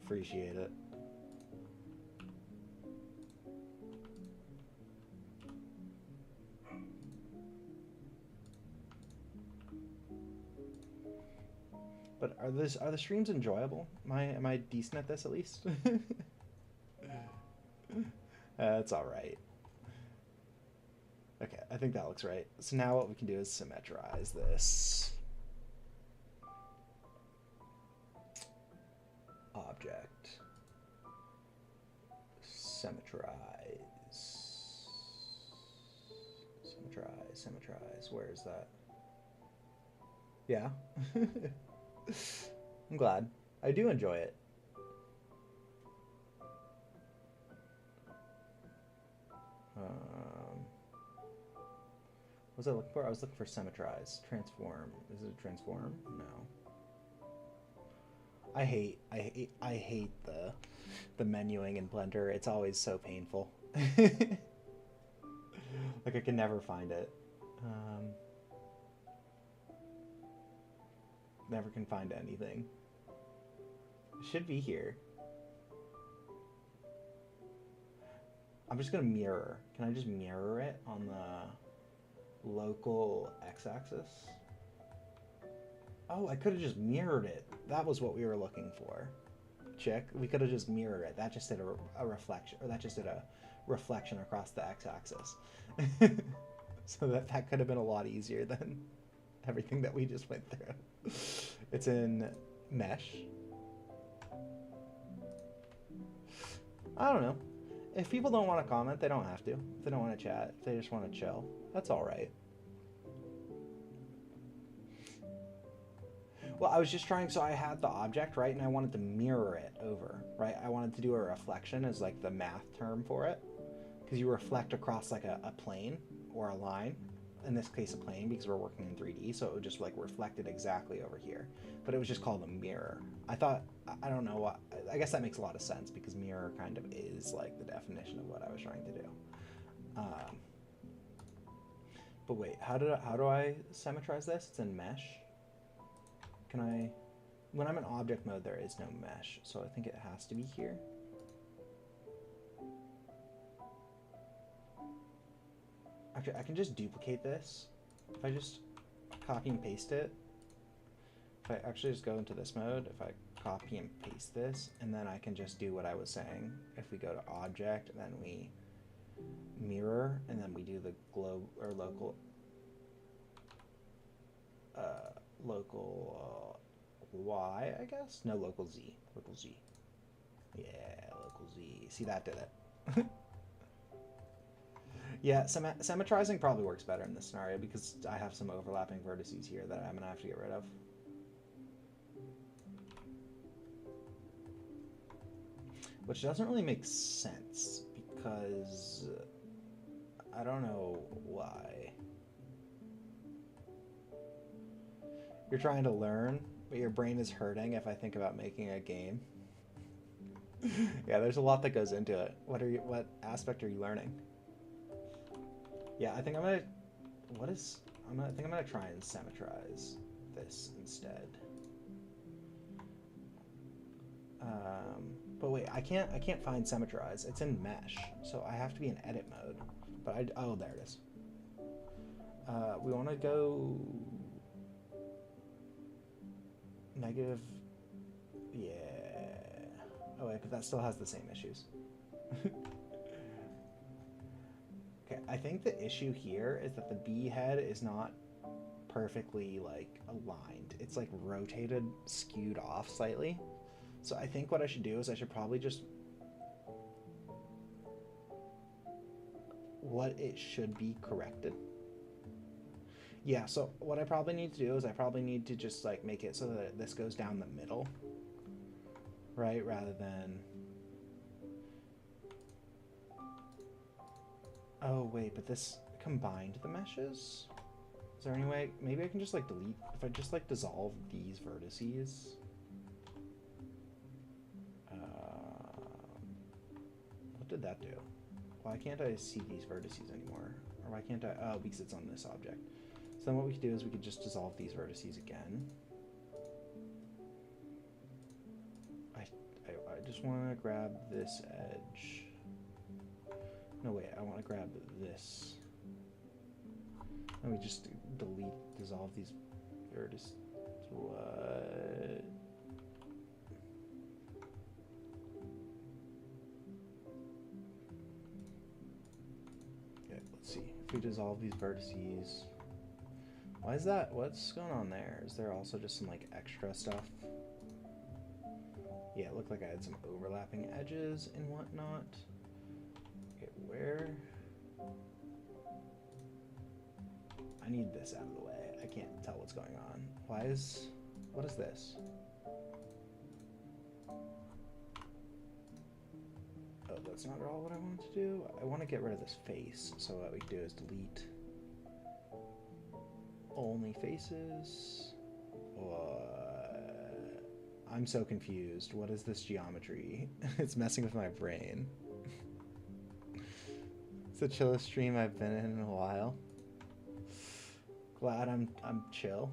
Appreciate it. But are the streams enjoyable? Am I decent at this at least? It's all right. Okay, I think that looks right. So now what we can do is symmetrize this object. Symmetrize. Where is that? Yeah. I'm glad. I do enjoy it. What was I looking for? I was looking for symmetrize. Transform. Is it transform? No. I hate the menuing in Blender. It's always so painful. Like I can never find it. Never can find anything. It should be here. I'm just gonna mirror. Can I just mirror it on the local x-axis? Oh, I could have just mirrored it. That was what we were looking for. Chick, we could have just mirrored it. That just did a reflection, or that just did a reflection across the x-axis. So that could have been a lot easier than everything that we just went through. It's in mesh. I don't know. If people don't want to comment, they don't have to. If they don't want to chat, if they just want to chill, that's all right. Well, I was just trying, so I had the object, right, and I wanted to mirror it over, right? I wanted to do a reflection as like the math term for it, because you reflect across like a plane or a line, in this case a plane because we're working in 3D, so it would just like reflect it exactly over here, but it was just called a mirror. I thought, I don't know what, I guess that makes a lot of sense because mirror kind of is like the definition of what I was trying to do. But wait, how do I symmetrize this? It's in mesh. Can I, when I'm in object mode, there is no mesh, so I think it has to be here. Actually, I can just duplicate this. If I just copy and paste it, if I actually just go into this mode, if I copy and paste this, and then I can just do what I was saying. If we go to object, and then we mirror, and then we do the globe or local Y, I guess? No, local Z. Local Z. Yeah, local Z. See, that did it. Yeah, symmetrizing probably works better in this scenario because I have some overlapping vertices here that I'm going to have to get rid of. Which doesn't really make sense because I don't know why. You're trying to learn, but your brain is hurting if I think about making a game. Yeah, there's a lot that goes into it. What aspect are you learning? Yeah, I think I'm gonna try and symmetrize this instead. But wait, I can't find symmetrize. It's in mesh, so I have to be in edit mode. But oh, there it is. We want to go negative. Yeah. Oh wait, but that still has the same issues. Okay, I think the issue here is that the B head is not perfectly like aligned. It's like rotated, skewed off slightly. So I think what I should do is I should probably just, what it should be corrected. Yeah, so what I probably need to do is I probably need to just like make it so that this goes down the middle, right? Rather than, oh wait, but this combined the meshes? Is there any way, maybe I can just like delete, if I just like dissolve these vertices. What did that do? Why can't I see these vertices anymore? Or why can't I, oh, because it's on this object. So then what we could do is we could just dissolve these vertices again. I just want to grab this edge. No, wait, I want to grab this. Let me just dissolve these vertices. What? Okay, let's see. If we dissolve these vertices. Why is that? What's going on there? Is there also just some like extra stuff? Yeah, it looked like I had some overlapping edges and whatnot. Okay, where? I need this out of the way. I can't tell what's going on. What is this? Oh, that's not at all what I wanted to do. I want to get rid of this face. So what we can do is delete only faces. I'm so confused. What is this geometry? It's messing with my brain. It's the chillest stream I've been in a while. Glad I'm chill.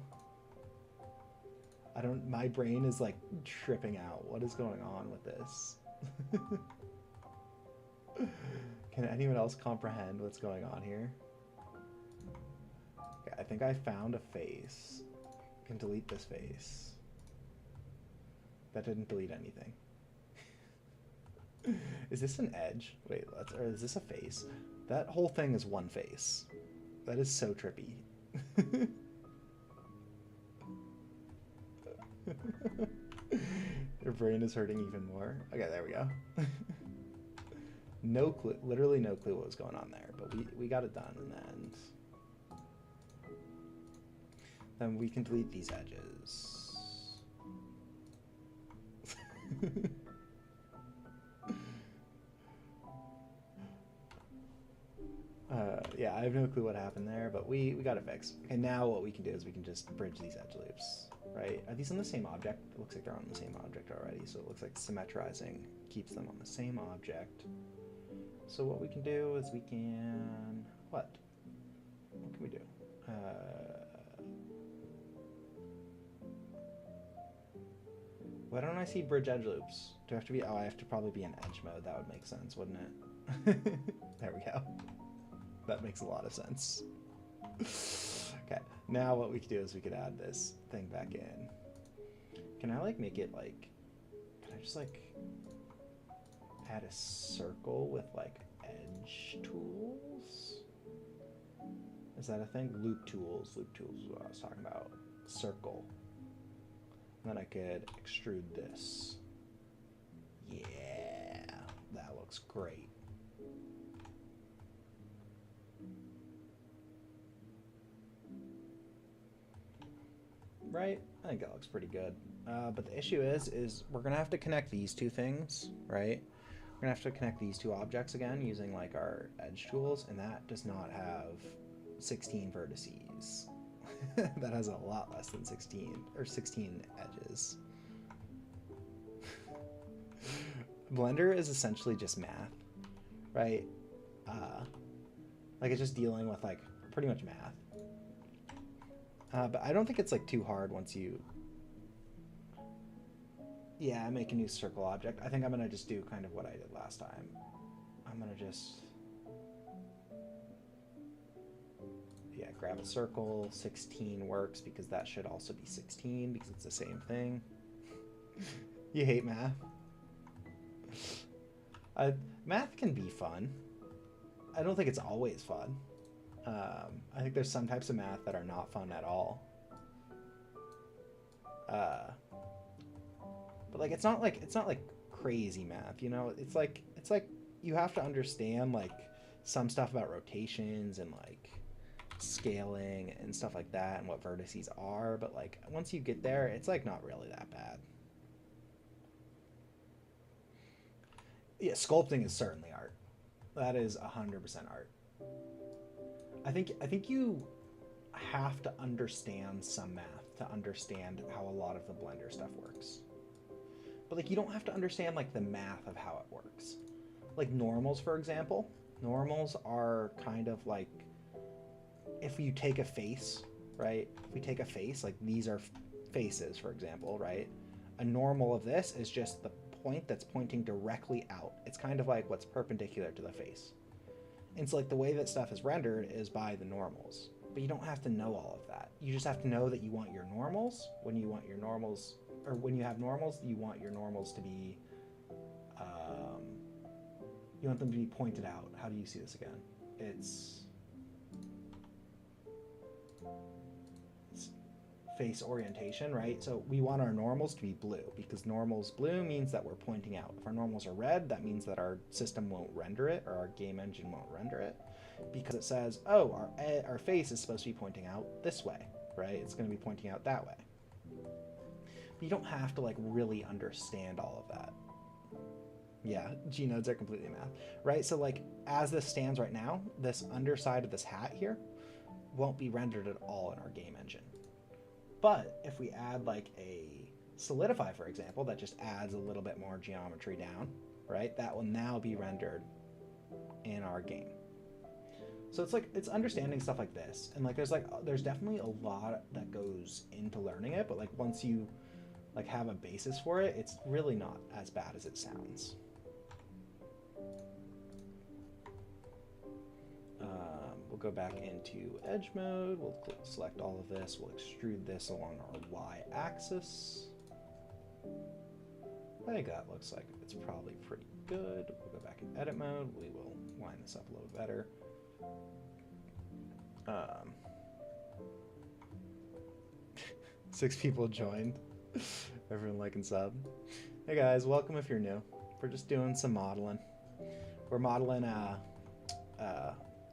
My brain is like tripping out. What is going on with this? Can anyone else comprehend what's going on here? Okay, I think I found a face. I can delete this face. That didn't delete anything. Is this an edge? Wait, or is this a face? That whole thing is one face. That is so trippy. Your brain is hurting even more. Okay, there we go. No clue, literally no clue what was going on there, but we got it done, and then we can delete these edges. Yeah, I have no clue what happened there, but we got it fixed. Okay, now what we can do is we can just bridge these edge loops, right? Are these on the same object? It looks like they're on the same object already, so it looks like symmetrizing keeps them on the same object. So what we can do is we can... What can we do? Why don't I see bridge edge loops? Do I have to be... Oh, I have to probably be in edge mode. That would make sense, wouldn't it? There we go. That makes a lot of sense. Okay, now what we could do is we could add this thing back in. Can I, like, make it, like... Can I just, like... add a circle with, like, edge tools? Is that a thing? Loop tools. Loop tools is what I was talking about. Circle. And then I could extrude this. Yeah, that looks great. Right? I think that looks pretty good. But the issue is we're gonna have to connect these two things, right? We're gonna have to connect these two objects again using like our edge tools, and that does not have 16 vertices. That has a lot less than 16 edges. Blender is essentially just math, right? Like it's just dealing with like pretty much math. But I don't think it's like too hard once you... Yeah, make a new circle object. I think I'm gonna just do kind of what I did last time. I'm gonna just... Yeah, grab a circle. 16 works because that should also be 16 because it's the same thing. You hate math. Math can be fun. I don't think it's always fun. I think there's some types of math that are not fun at all. But like it's not like crazy math, you know? It's like you have to understand like some stuff about rotations and like scaling and stuff like that and what vertices are, but like once you get there, it's like not really that bad. Yeah, sculpting is certainly art. That is 100% art. I think you have to understand some math to understand how a lot of the Blender stuff works. But like you don't have to understand like the math of how it works. Like normals, for example. Normals are kind of like if you take a face, right? If we take a face, like these are faces, for example, right? A normal of this is just the point that's pointing directly out. It's kind of like what's perpendicular to the face. And so like the way that stuff is rendered is by the normals. But you don't have to know all of that. You just have to know that you want your normals. When you want your normals, or when you have normals, you want your normals to be, you want them to be pointed out. How do you see this again? It's face orientation, right? So we want our normals to be blue because normals blue means that we're pointing out. If our normals are red, that means that our system won't render it or our game engine won't render it because it says, oh, our face is supposed to be pointing out this way, right? It's going to be pointing out that way. But you don't have to like really understand all of that. Yeah, G nodes are completely math, right? So like as this stands right now, this underside of this hat here won't be rendered at all in our game engine. But if we add like a solidify, for example, that just adds a little bit more geometry down, right? That will now be rendered in our game. So it's like, it's understanding stuff like this. And like, there's definitely a lot that goes into learning it, but like once you like have a basis for it, it's really not as bad as it sounds. go back into edge mode. We'll select all of this. We'll extrude this along our y-axis. I think that looks like it's probably pretty good. We'll go back in edit mode. We will line this up a little better. 6 people joined. Everyone like and sub. Hey guys, welcome if you're new. We're just doing some modeling. We're modeling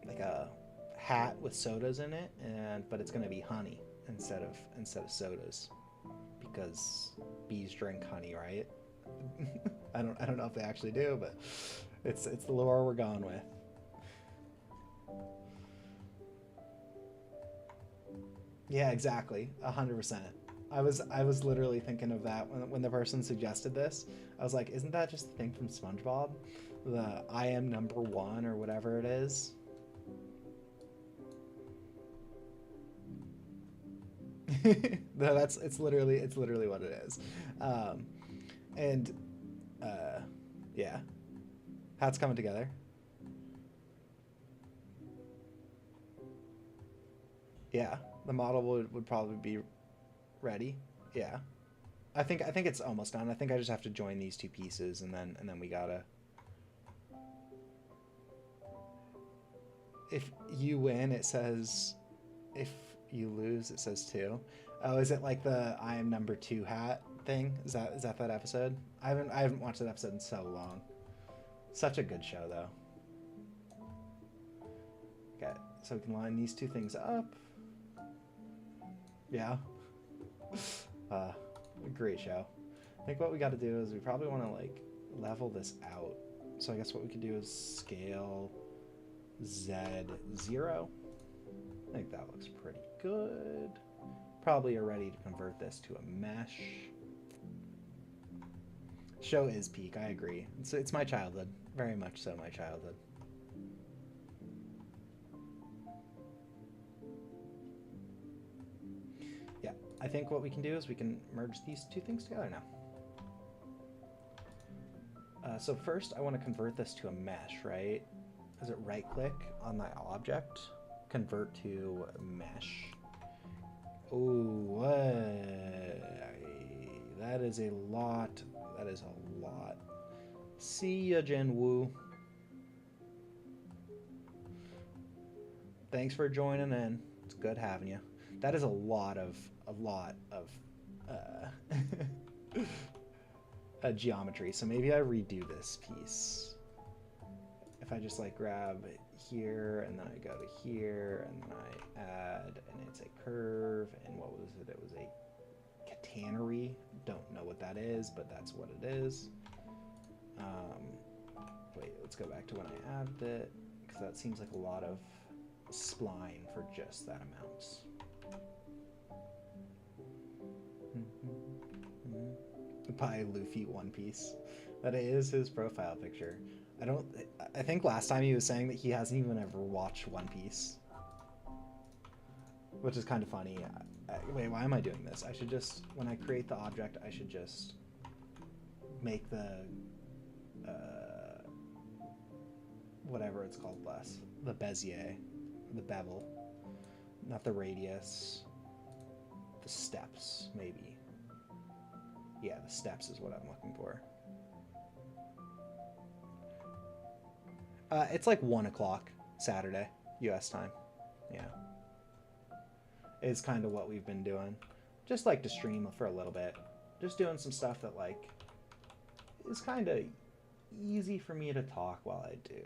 like a hat with sodas in it, but it's gonna be honey instead of sodas, because bees drink honey, right? I don't know if they actually do, but it's the lore we're going with. Yeah, exactly, 100%. I was literally thinking of that when the person suggested this. I was like, isn't that just the thing from SpongeBob? The I am number one or whatever it is. No, it's literally what it is. Yeah, hats coming together. Yeah, the model would probably be ready. Yeah, I think it's almost done. I think I just have to join these 2 pieces, and then we gotta. If you win, it says. If you lose, it says 2. Oh, is it like the I am number 2 hat thing? Is that episode? I haven't watched that episode in so long. Such a good show though. Okay, so we can line these 2 things up. Yeah. A great show. I think what we got to do is we probably want to like level this out. So I guess what we could do is scale Z0. I think that looks pretty good. Probably are ready to convert this to a mesh. Show is peak, I agree. It's my childhood. Very much so my childhood. Yeah, I think what we can do is we can merge these 2 things together now. So first I want to convert this to a mesh, right? Is it right click on that object? Convert to mesh. Oh, that is a lot. That is a lot. See ya, Jinwoo. Thanks for joining in. It's good having you. That is a lot of geometry. So maybe I redo this piece. If I just like grab here and then I go to here and then I add, and it's a curve, and what was it? It was a catenary. Don't know what that is, but that's what it is. Wait, let's go back to when I added it, because that seems like a lot of spline for just that amount. By Luffy One Piece. That is his profile picture. I think last time he was saying that he hasn't even ever watched One Piece, which is kind of funny. Wait, why am I doing this? I should just, when I create the object, I should just make the whatever it's called less, the Bezier, the bevel, not the radius, the steps maybe. Yeah, the steps is what I'm looking for. It's like 1 o'clock Saturday, US time. Yeah. It's kind of what we've been doing. Just like to stream for a little bit. Just doing some stuff that like is kind of easy for me to talk while I do.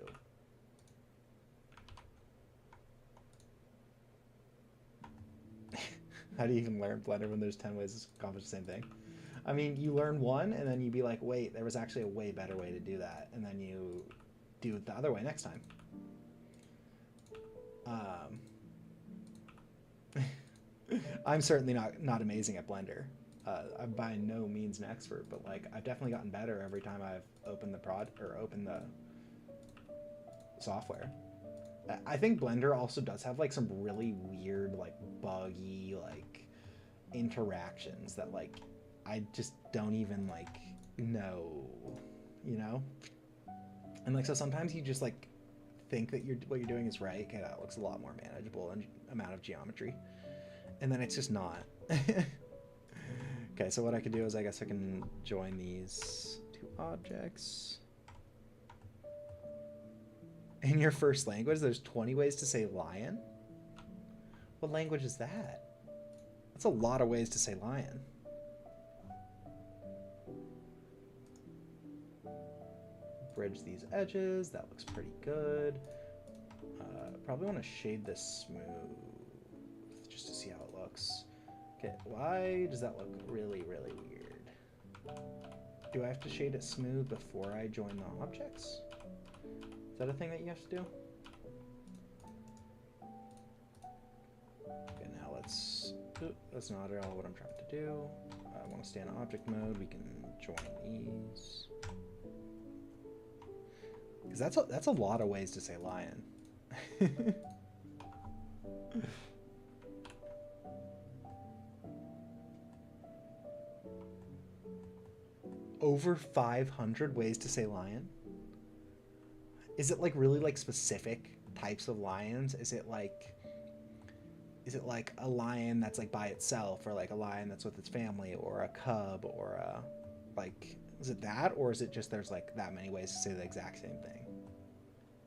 How do you even learn Blender when there's 10 ways to accomplish the same thing? I mean, you learn one and then you'd be like, wait, there was actually a way better way to do that. And then you do it the other way next time. I'm certainly not amazing at Blender. I'm by no means an expert, but like I've definitely gotten better every time I've opened opened the software. I think Blender also does have like some really weird, like buggy, like interactions that like I just don't even like know, you know? And like so sometimes you just like think that what you're doing is right. Okay, that looks a lot more manageable in amount of geometry. And then it's just not. Okay, so what I could do is I guess I can join these two objects. In your first language, there's 20 ways to say lion? What language is that? That's a lot of ways to say lion. Bridge these edges. That looks pretty good. Probably want to shade this smooth just to see how it looks. Okay, why does that look really, really weird? Do I have to shade it smooth before I join the objects? Is that a thing that you have to do? Okay, now that's not at all what I'm trying to do. I want to stay in object mode. We can join these. Because that's a lot of ways to say lion. Over 500 ways to say lion? Is it like really like specific types of lions? Is it like a lion that's like by itself, or like a lion that's with its family, or a cub, or a like, is it that, or is it just there's like that many ways to say the exact same thing?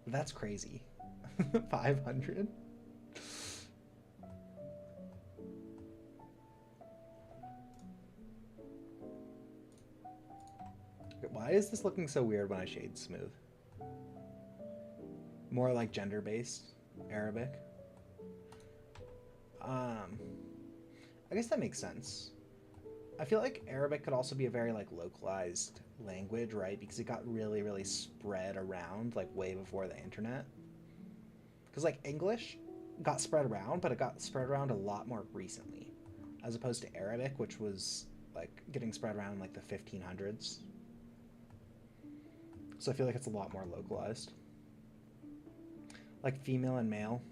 That's crazy. 500? Why is this looking so weird when I shade smooth? More like gender-based Arabic. I guess that makes sense. I feel like Arabic could also be a very like localized language, right? Because it got really, really spread around like way before the internet. Because like English got spread around, but it got spread around a lot more recently, as opposed to Arabic, which was like getting spread around in like the 1500s. So I feel like it's a lot more localized. Like female and male.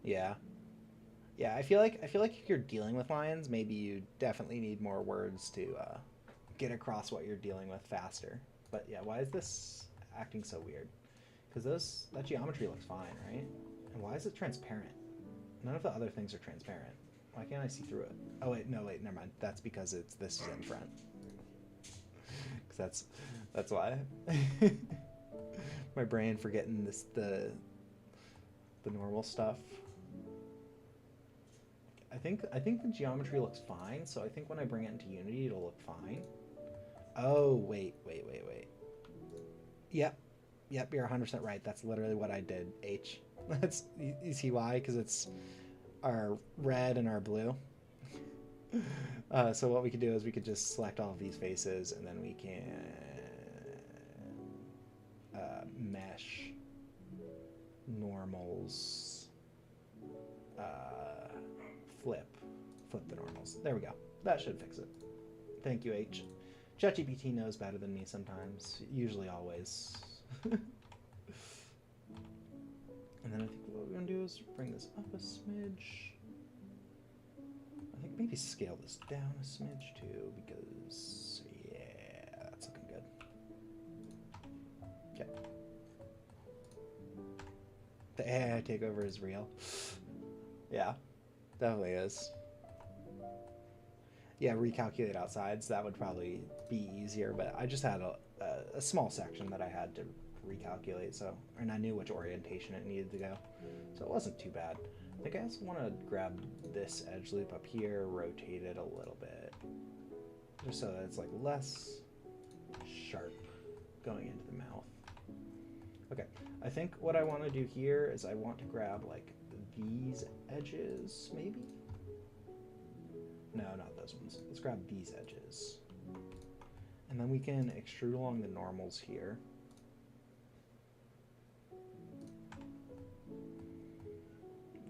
Yeah. Yeah, I feel like if you're dealing with lions, maybe you definitely need more words to get across what you're dealing with faster. But yeah, why is this acting so weird? Because that geometry looks fine, right? And why is it transparent? None of the other things are transparent. Why can't I see through it? Oh wait, no, wait, never mind. That's because this is in front. Because that's why. My brain forgetting the normal stuff. I think the geometry looks fine, so I think when I bring it into Unity, it'll look fine. Oh, wait. Yep, you're 100% right. That's literally what I did, H. You see why? Because it's our red and our blue. So what we could do is we could just select all of these faces, and then we can mesh normals, flip the normals. There we go. That should fix it. Thank you, H. ChatGPT knows better than me sometimes. Usually, always. And then I think what we're going to do is bring this up a smidge. I think maybe scale this down a smidge too, because, yeah, that's looking good. Okay. The AI takeover is real. Yeah, definitely is. Yeah, recalculate outsides. That would probably be easier, but I just had a small section that I had to recalculate, and I knew which orientation it needed to go, so it wasn't too bad. I think I also want to grab this edge loop up here, rotate it a little bit, just so that it's like less sharp going into the mouth. Okay, I think what I want to do here is I want to grab like these edges, maybe? No, not those ones. Let's grab these edges. And then we can extrude along the normals here.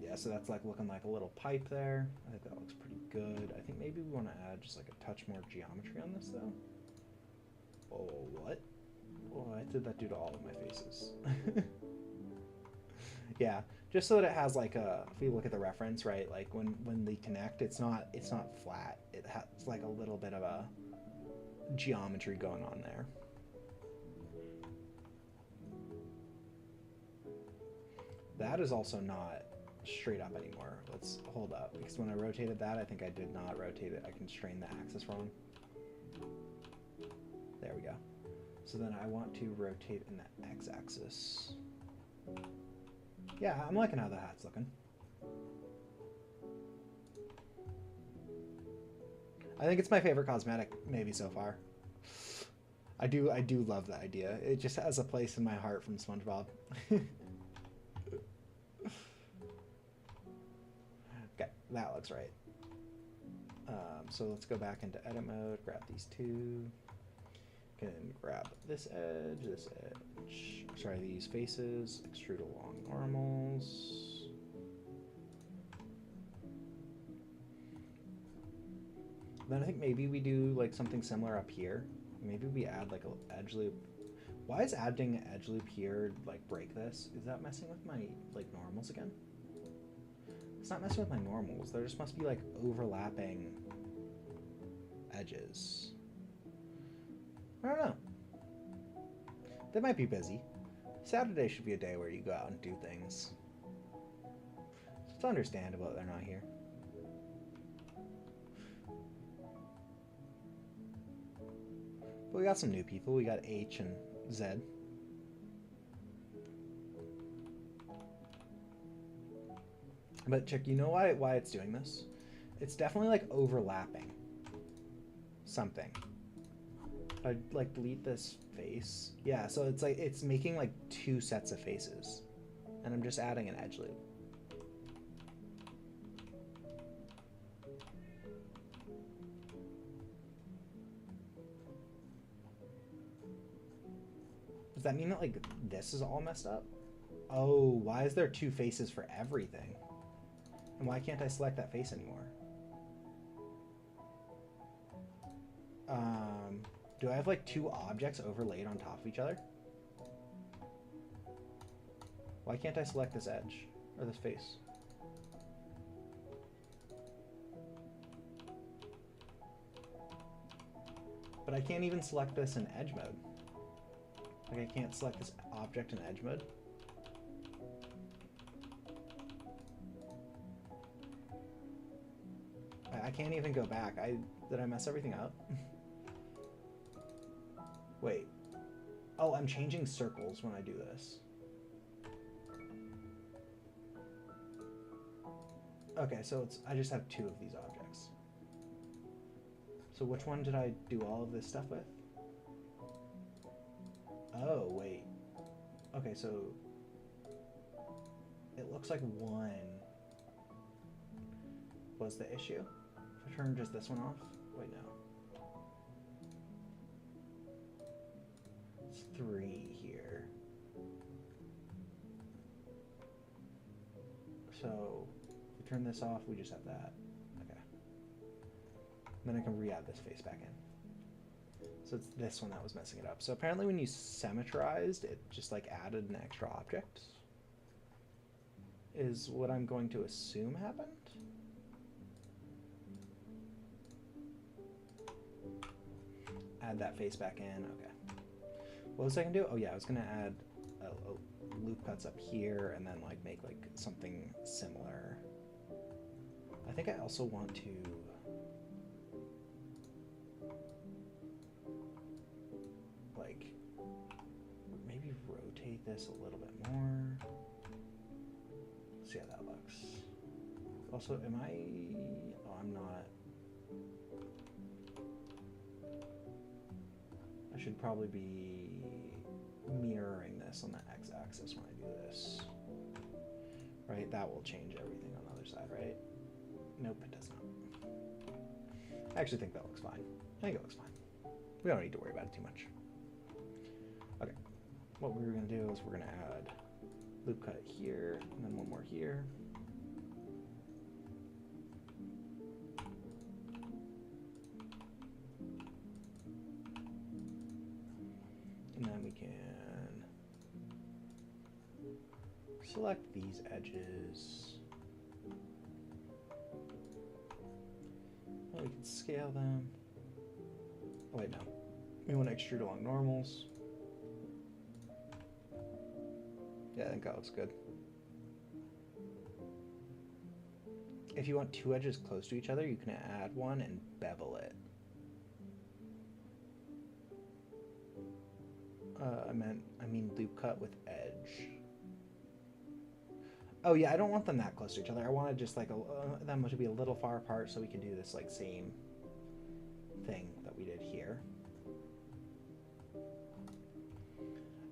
Yeah, so that's like looking like a little pipe there. I think that looks pretty good. I think maybe we want to add just like a touch more geometry on this though. Oh, what? What did that do to all of my faces? Yeah, just so that it has like a, if we look at the reference, right, like when they connect, it's not flat. It has like a little bit of a geometry going on there. That is also not straight up anymore. Let's hold up, because when I rotated that, I think I did not rotate it. I constrained the axis wrong. There we go. So then I want to rotate in the x-axis. Yeah, I'm liking how the hat's looking. I think it's my favorite cosmetic maybe so far. I do love the idea. It just has a place in my heart from SpongeBob. Okay, that looks right. So let's go back into edit mode, grab these two. Can grab this edge, sorry, these faces, extrude along normals. Then I think maybe we do like something similar up here. Maybe we add like a edge loop. Why is adding an edge loop here like break this? Is that messing with my like normals again? It's not messing with my normals. There just must be like overlapping edges. I don't know. They might be busy. Saturday should be a day where you go out and do things. It's understandable that they're not here. But we got some new people. We got H and Z. But check, you know why it's doing this? It's definitely like overlapping something. I like delete this face. Yeah, so it's like it's making like two sets of faces. And I'm just adding an edge loop. Does that mean that like this is all messed up? Oh, why is there two faces for everything? And why can't I select that face anymore? Do I have like two objects overlaid on top of each other? Why can't I select this edge or this face? But I can't even select this in edge mode. Like I can't select this object in edge mode. I can't even go back. Did I mess everything up? Wait. Oh, I'm changing circles when I do this. Okay, so I just have two of these objects. So which one did I do all of this stuff with? Oh, wait. Okay, so it looks like one was the issue. If I turn just this one off, wait, no. It's 3 here. So if we turn this off, we just have that. Okay. Then I can re-add this face back in. So it's this one that was messing it up. So apparently when you symmetrized, it just like added an extra object. Is what I'm going to assume happened. Add that face back in. Okay. What was I gonna do? Oh yeah, I was gonna add a loop cuts up here and then like make like something similar. I think I also want to like maybe rotate this a little bit more. Let's see how that looks. Also, am I? Oh, I'm not. I should probably be mirroring this on the x-axis when I do this. Right? That will change everything on the other side, right? Nope, it does not. I actually think that looks fine. I think it looks fine. We don't need to worry about it too much. Okay. What we're going to do is we're going to add loop cut here, and then one more here. And then we can select these edges. And we can scale them. Oh wait, no. We want to extrude along normals. Yeah, I think that looks good. if you want two edges close to each other, you can add one and bevel it. I mean loop cut with edge. Oh yeah, I don't want them that close to each other. I want to just like them to be a little far apart so we can do this like same thing that we did here.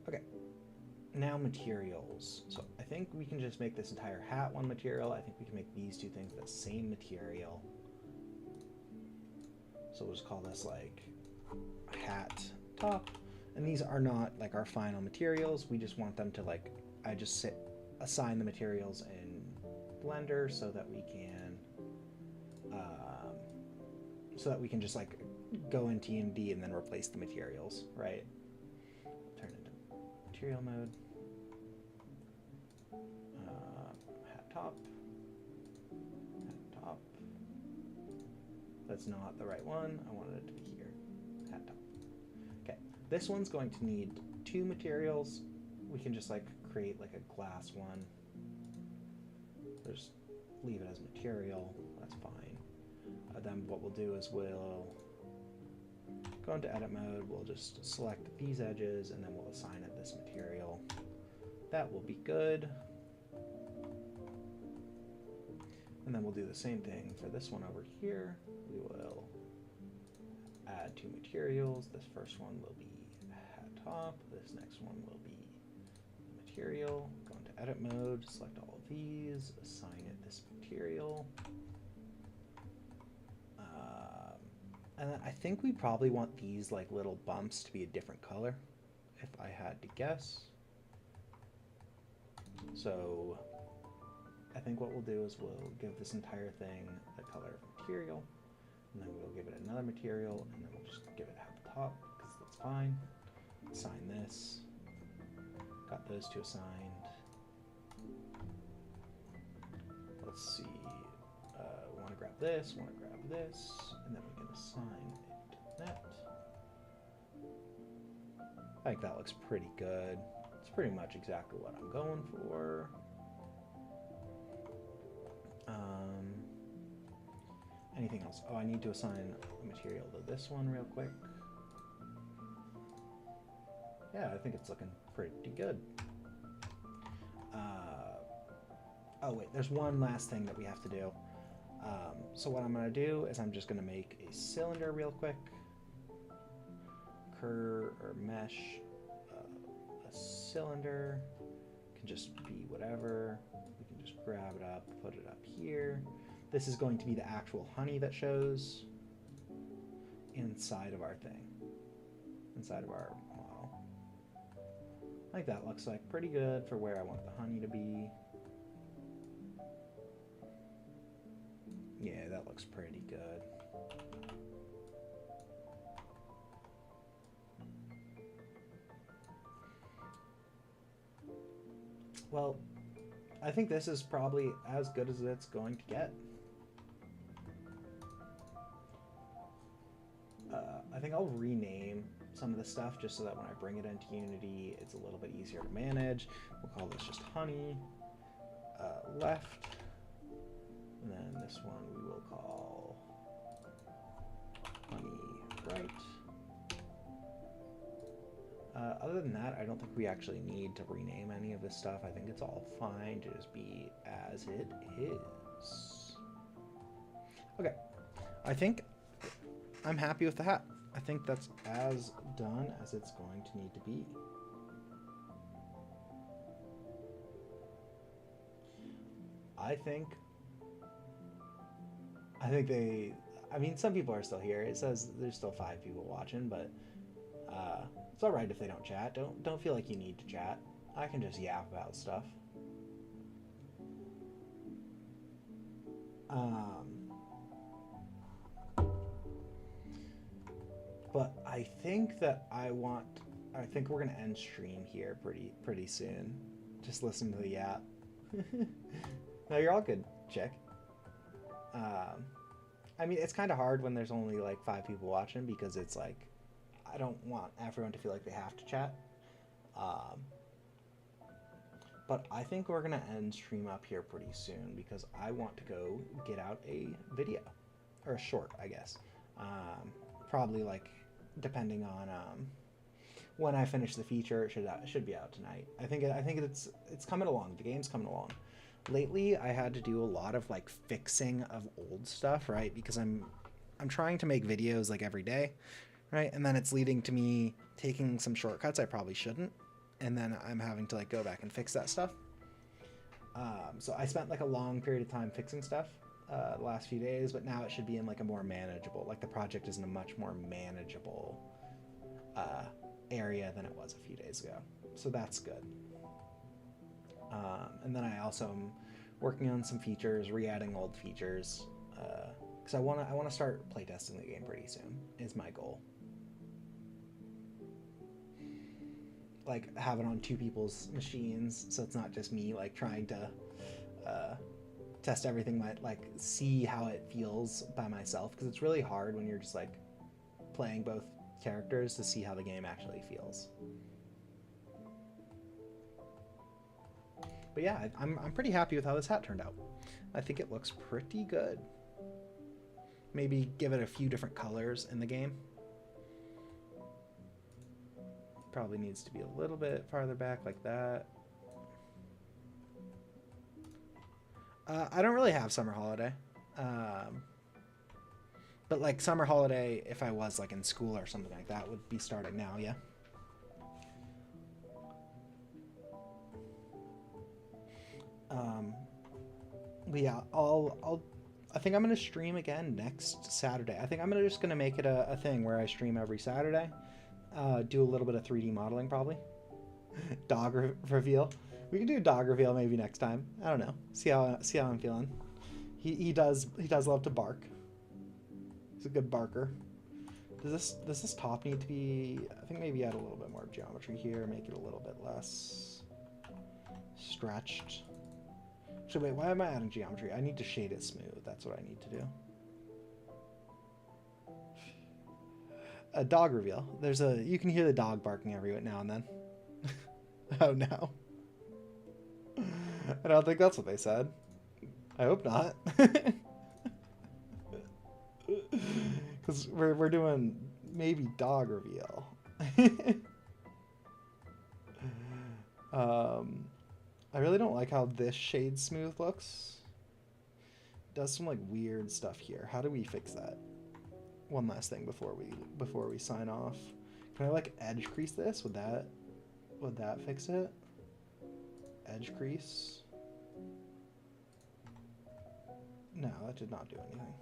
Okay, now materials. So I think we can just make this entire hat one material. I think we can make these two things the same material. So we'll just call this like hat top. And these are not like our final materials. We just want them to like, I just assign the materials in Blender so that we can just like go in TMD and then replace the materials, right? Turn into material mode. Hat top. Hat top. That's not the right one. I wanted it to be here. Hat top. Okay. This one's going to need two materials. We can just like create like a glass one. Just leave it as material. That's fine. Then what we'll do is we'll go into edit mode. We'll just select these edges and then we'll assign it this material. That will be good. And then we'll do the same thing for this one over here. We will add two materials. This first one will be hat top. This next one will be material. Go into edit mode, select all of these, assign it this material. And then I think we probably want these like little bumps to be a different color, if I had to guess. So I think what we'll do is we'll give this entire thing the color of material, and then we'll give it another material, and then we'll just give it hat top, because that's fine. Assign this. Got those two assigned. Let's see. Want to grab this, want to grab this, and then we can assign it to that. I think that looks pretty good. It's pretty much exactly what I'm going for. Anything else? Oh, I need to assign a material to this one real quick. Yeah, I think it's looking pretty good. Oh wait, there's one last thing that we have to do. So what I'm going to do is I'm just going to make a cylinder real quick. Curve or mesh, a cylinder. Can just be whatever. We can just grab it up, put it up here. This is going to be the actual honey that shows inside of our thing, inside of our model. I think that looks like pretty good for where I want the honey to be. Yeah, that looks pretty good. Well, I think this is probably as good as it's going to get. I think I'll rename some of the stuff just so that when I bring it into Unity, it's a little bit easier to manage. We'll call this just honey left. And then this one we will call honey right. Other than that, I don't think we actually need to rename any of this stuff. I think it's all fine to just be as it is. Okay, I think I'm happy with the hat. I think that's as done as it's going to need to be. I think I mean, some people are still here. It says there's still 5 people watching, but it's all right if they don't chat. Don't feel like you need to chat. I can just yap about stuff. But I think that I think we're gonna end stream here pretty soon. Just listen to the yap. No, you're all good, chick. I mean, it's kind of hard when there's only like 5 people watching because it's like, I don't want everyone to feel like they have to chat. But I think we're going to end stream up here pretty soon because I want to go get out a video. Or a short, I guess. Probably like, depending on when I finish the feature, it should be out tonight. I think it's coming along. The game's coming along. Lately, I had to do a lot of like fixing of old stuff, right? Because I'm trying to make videos like every day, right? And then it's leading to me taking some shortcuts I probably shouldn't, and then I'm having to like go back and fix that stuff. So I spent like a long period of time fixing stuff the last few days, but now it should be in like a more manageable, like the project is in a much more manageable area than it was a few days ago. So that's good. And then I also am working on some features, re-adding old features, because I want to start playtesting the game pretty soon. Is my goal. Like have it on two people's machines, so it's not just me like trying to test everything. Like see how it feels by myself, because it's really hard when you're just like playing both characters to see how the game actually feels. But yeah, I'm pretty happy with how this hat turned out. I think it looks pretty good. Maybe give it a few different colors in the game. Probably needs to be a little bit farther back like that. I don't really have Summer Holiday. But like Summer Holiday, if I was like in school or something like that, would be starting now, yeah. But yeah, I think I'm gonna stream again next Saturday. I think I'm just gonna make it a thing where I stream every Saturday. Do a little bit of 3D modeling probably. Dog reveal. We can do a dog reveal maybe next time. I don't know. See how I'm feeling. He does love to bark. He's a good barker. Does this top need to be? I think maybe add a little bit more geometry here. Make it a little bit less stretched. So wait, why am I adding geometry? I need to shade it smooth. That's what I need to do. A dog reveal. You can hear the dog barking every now and then. Oh no. I don't think that's what they said. I hope not. Because we're doing maybe dog reveal. I really don't like how this shade smooth looks. It does some like weird stuff here. How do we fix that? One last thing before we sign off. Can I like edge crease this? Would that fix it? Edge crease? No, that did not do anything.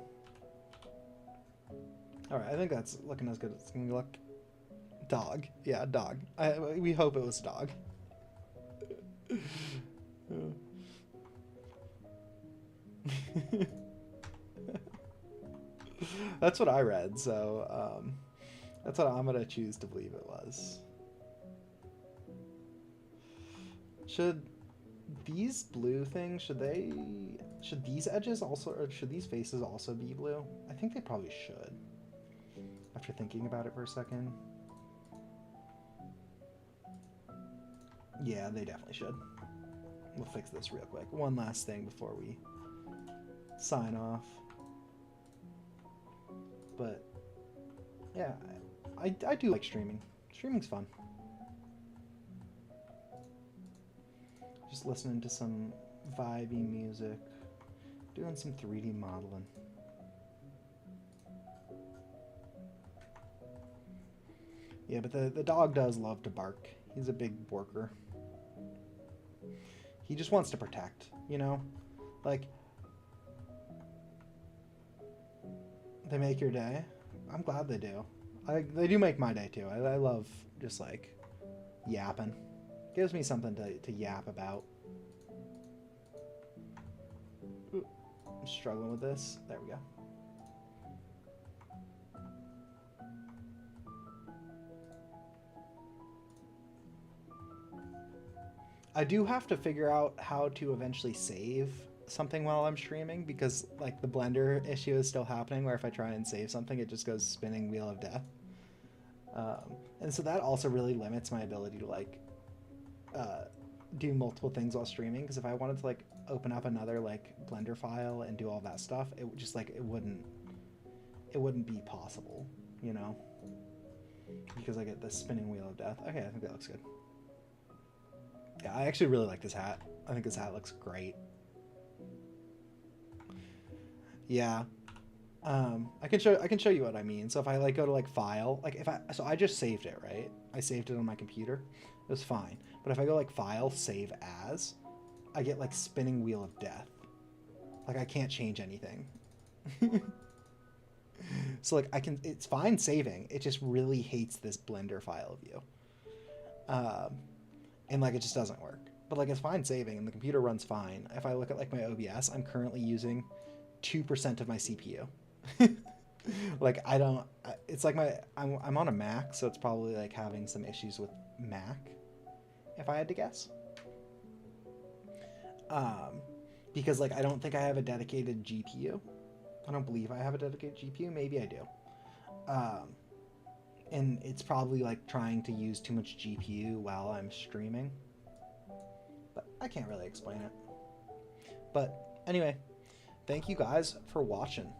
Alright, I think that's looking as good as it's gonna look. Dog. Yeah, dog. We hope it was dog. That's what I read, so that's what I'm gonna choose to believe it was. Should these blue things, should these edges also, or should these faces also be blue? I think they probably should, after thinking about it for a second. Yeah, they definitely should. We'll fix this real quick. One last thing before we sign off. But yeah, I do like streaming. Streaming's fun. Just listening to some vibey music, doing some 3D modeling. Yeah, but the dog does love to bark. He's a big barker. He just wants to protect, you know? Like, they make your day. I'm glad they do. They do make my day too. I love just like yapping. Gives me something to yap about. Ooh, I'm struggling with this. There we go. I do have to figure out how to eventually save something while I'm streaming, because like the Blender issue is still happening where if I try and save something it just goes spinning wheel of death. And so that also really limits my ability to like do multiple things while streaming, because if I wanted to like open up another like Blender file and do all that stuff, it would just like it wouldn't be possible, you know, because I get the spinning wheel of death. Okay, I think that looks good. Yeah, I actually really like this hat. I think this hat looks great. Yeah. I can show you what I mean. So if I like go to like file, like so I just saved it, right? I saved it on my computer. It was fine. But if I go like file, save as, I get like spinning wheel of death. Like I can't change anything. So like it's fine saving. It just really hates this Blender file view. And like it just doesn't work. But like it's fine saving and the computer runs fine. If I look at like my OBS, I'm currently using 2% of my CPU. Like I don't, it's like I'm on a Mac, so it's probably like having some issues with Mac, if I had to guess. Because like I don't think I have a dedicated GPU. I don't believe I have a dedicated GPU. Maybe I do. And it's probably like trying to use too much GPU while I'm streaming. But I can't really explain it. But anyway, thank you guys for watching.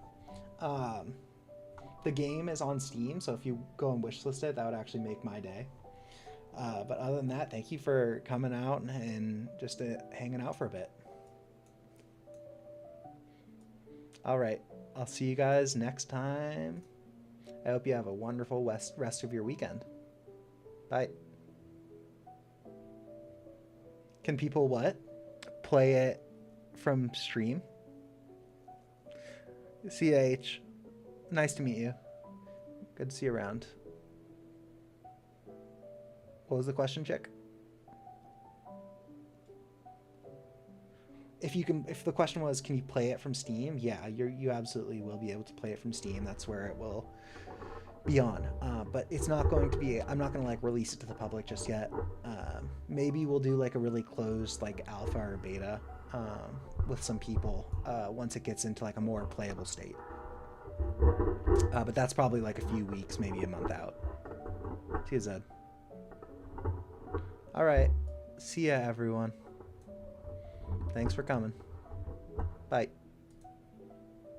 The game is on Steam, so if you go and wishlist it, that would actually make my day. But other than that, thank you for coming out and just hanging out for a bit. All right, I'll see you guys next time. I hope you have a wonderful rest of your weekend. Bye. Can people what? Play it from stream? CH, nice to meet you. Good to see you around. What was the question, chick? If the question was, can you play it from Steam? Yeah, you absolutely will be able to play it from Steam. That's where it will be on. But it's not going to be, I'm not going to like release it to the public just yet. Maybe we'll do like a really closed like alpha or beta with some people once it gets into like a more playable state. But that's probably like a few weeks, maybe a month out. See you, Zed. All right. See ya, everyone. Thanks for coming.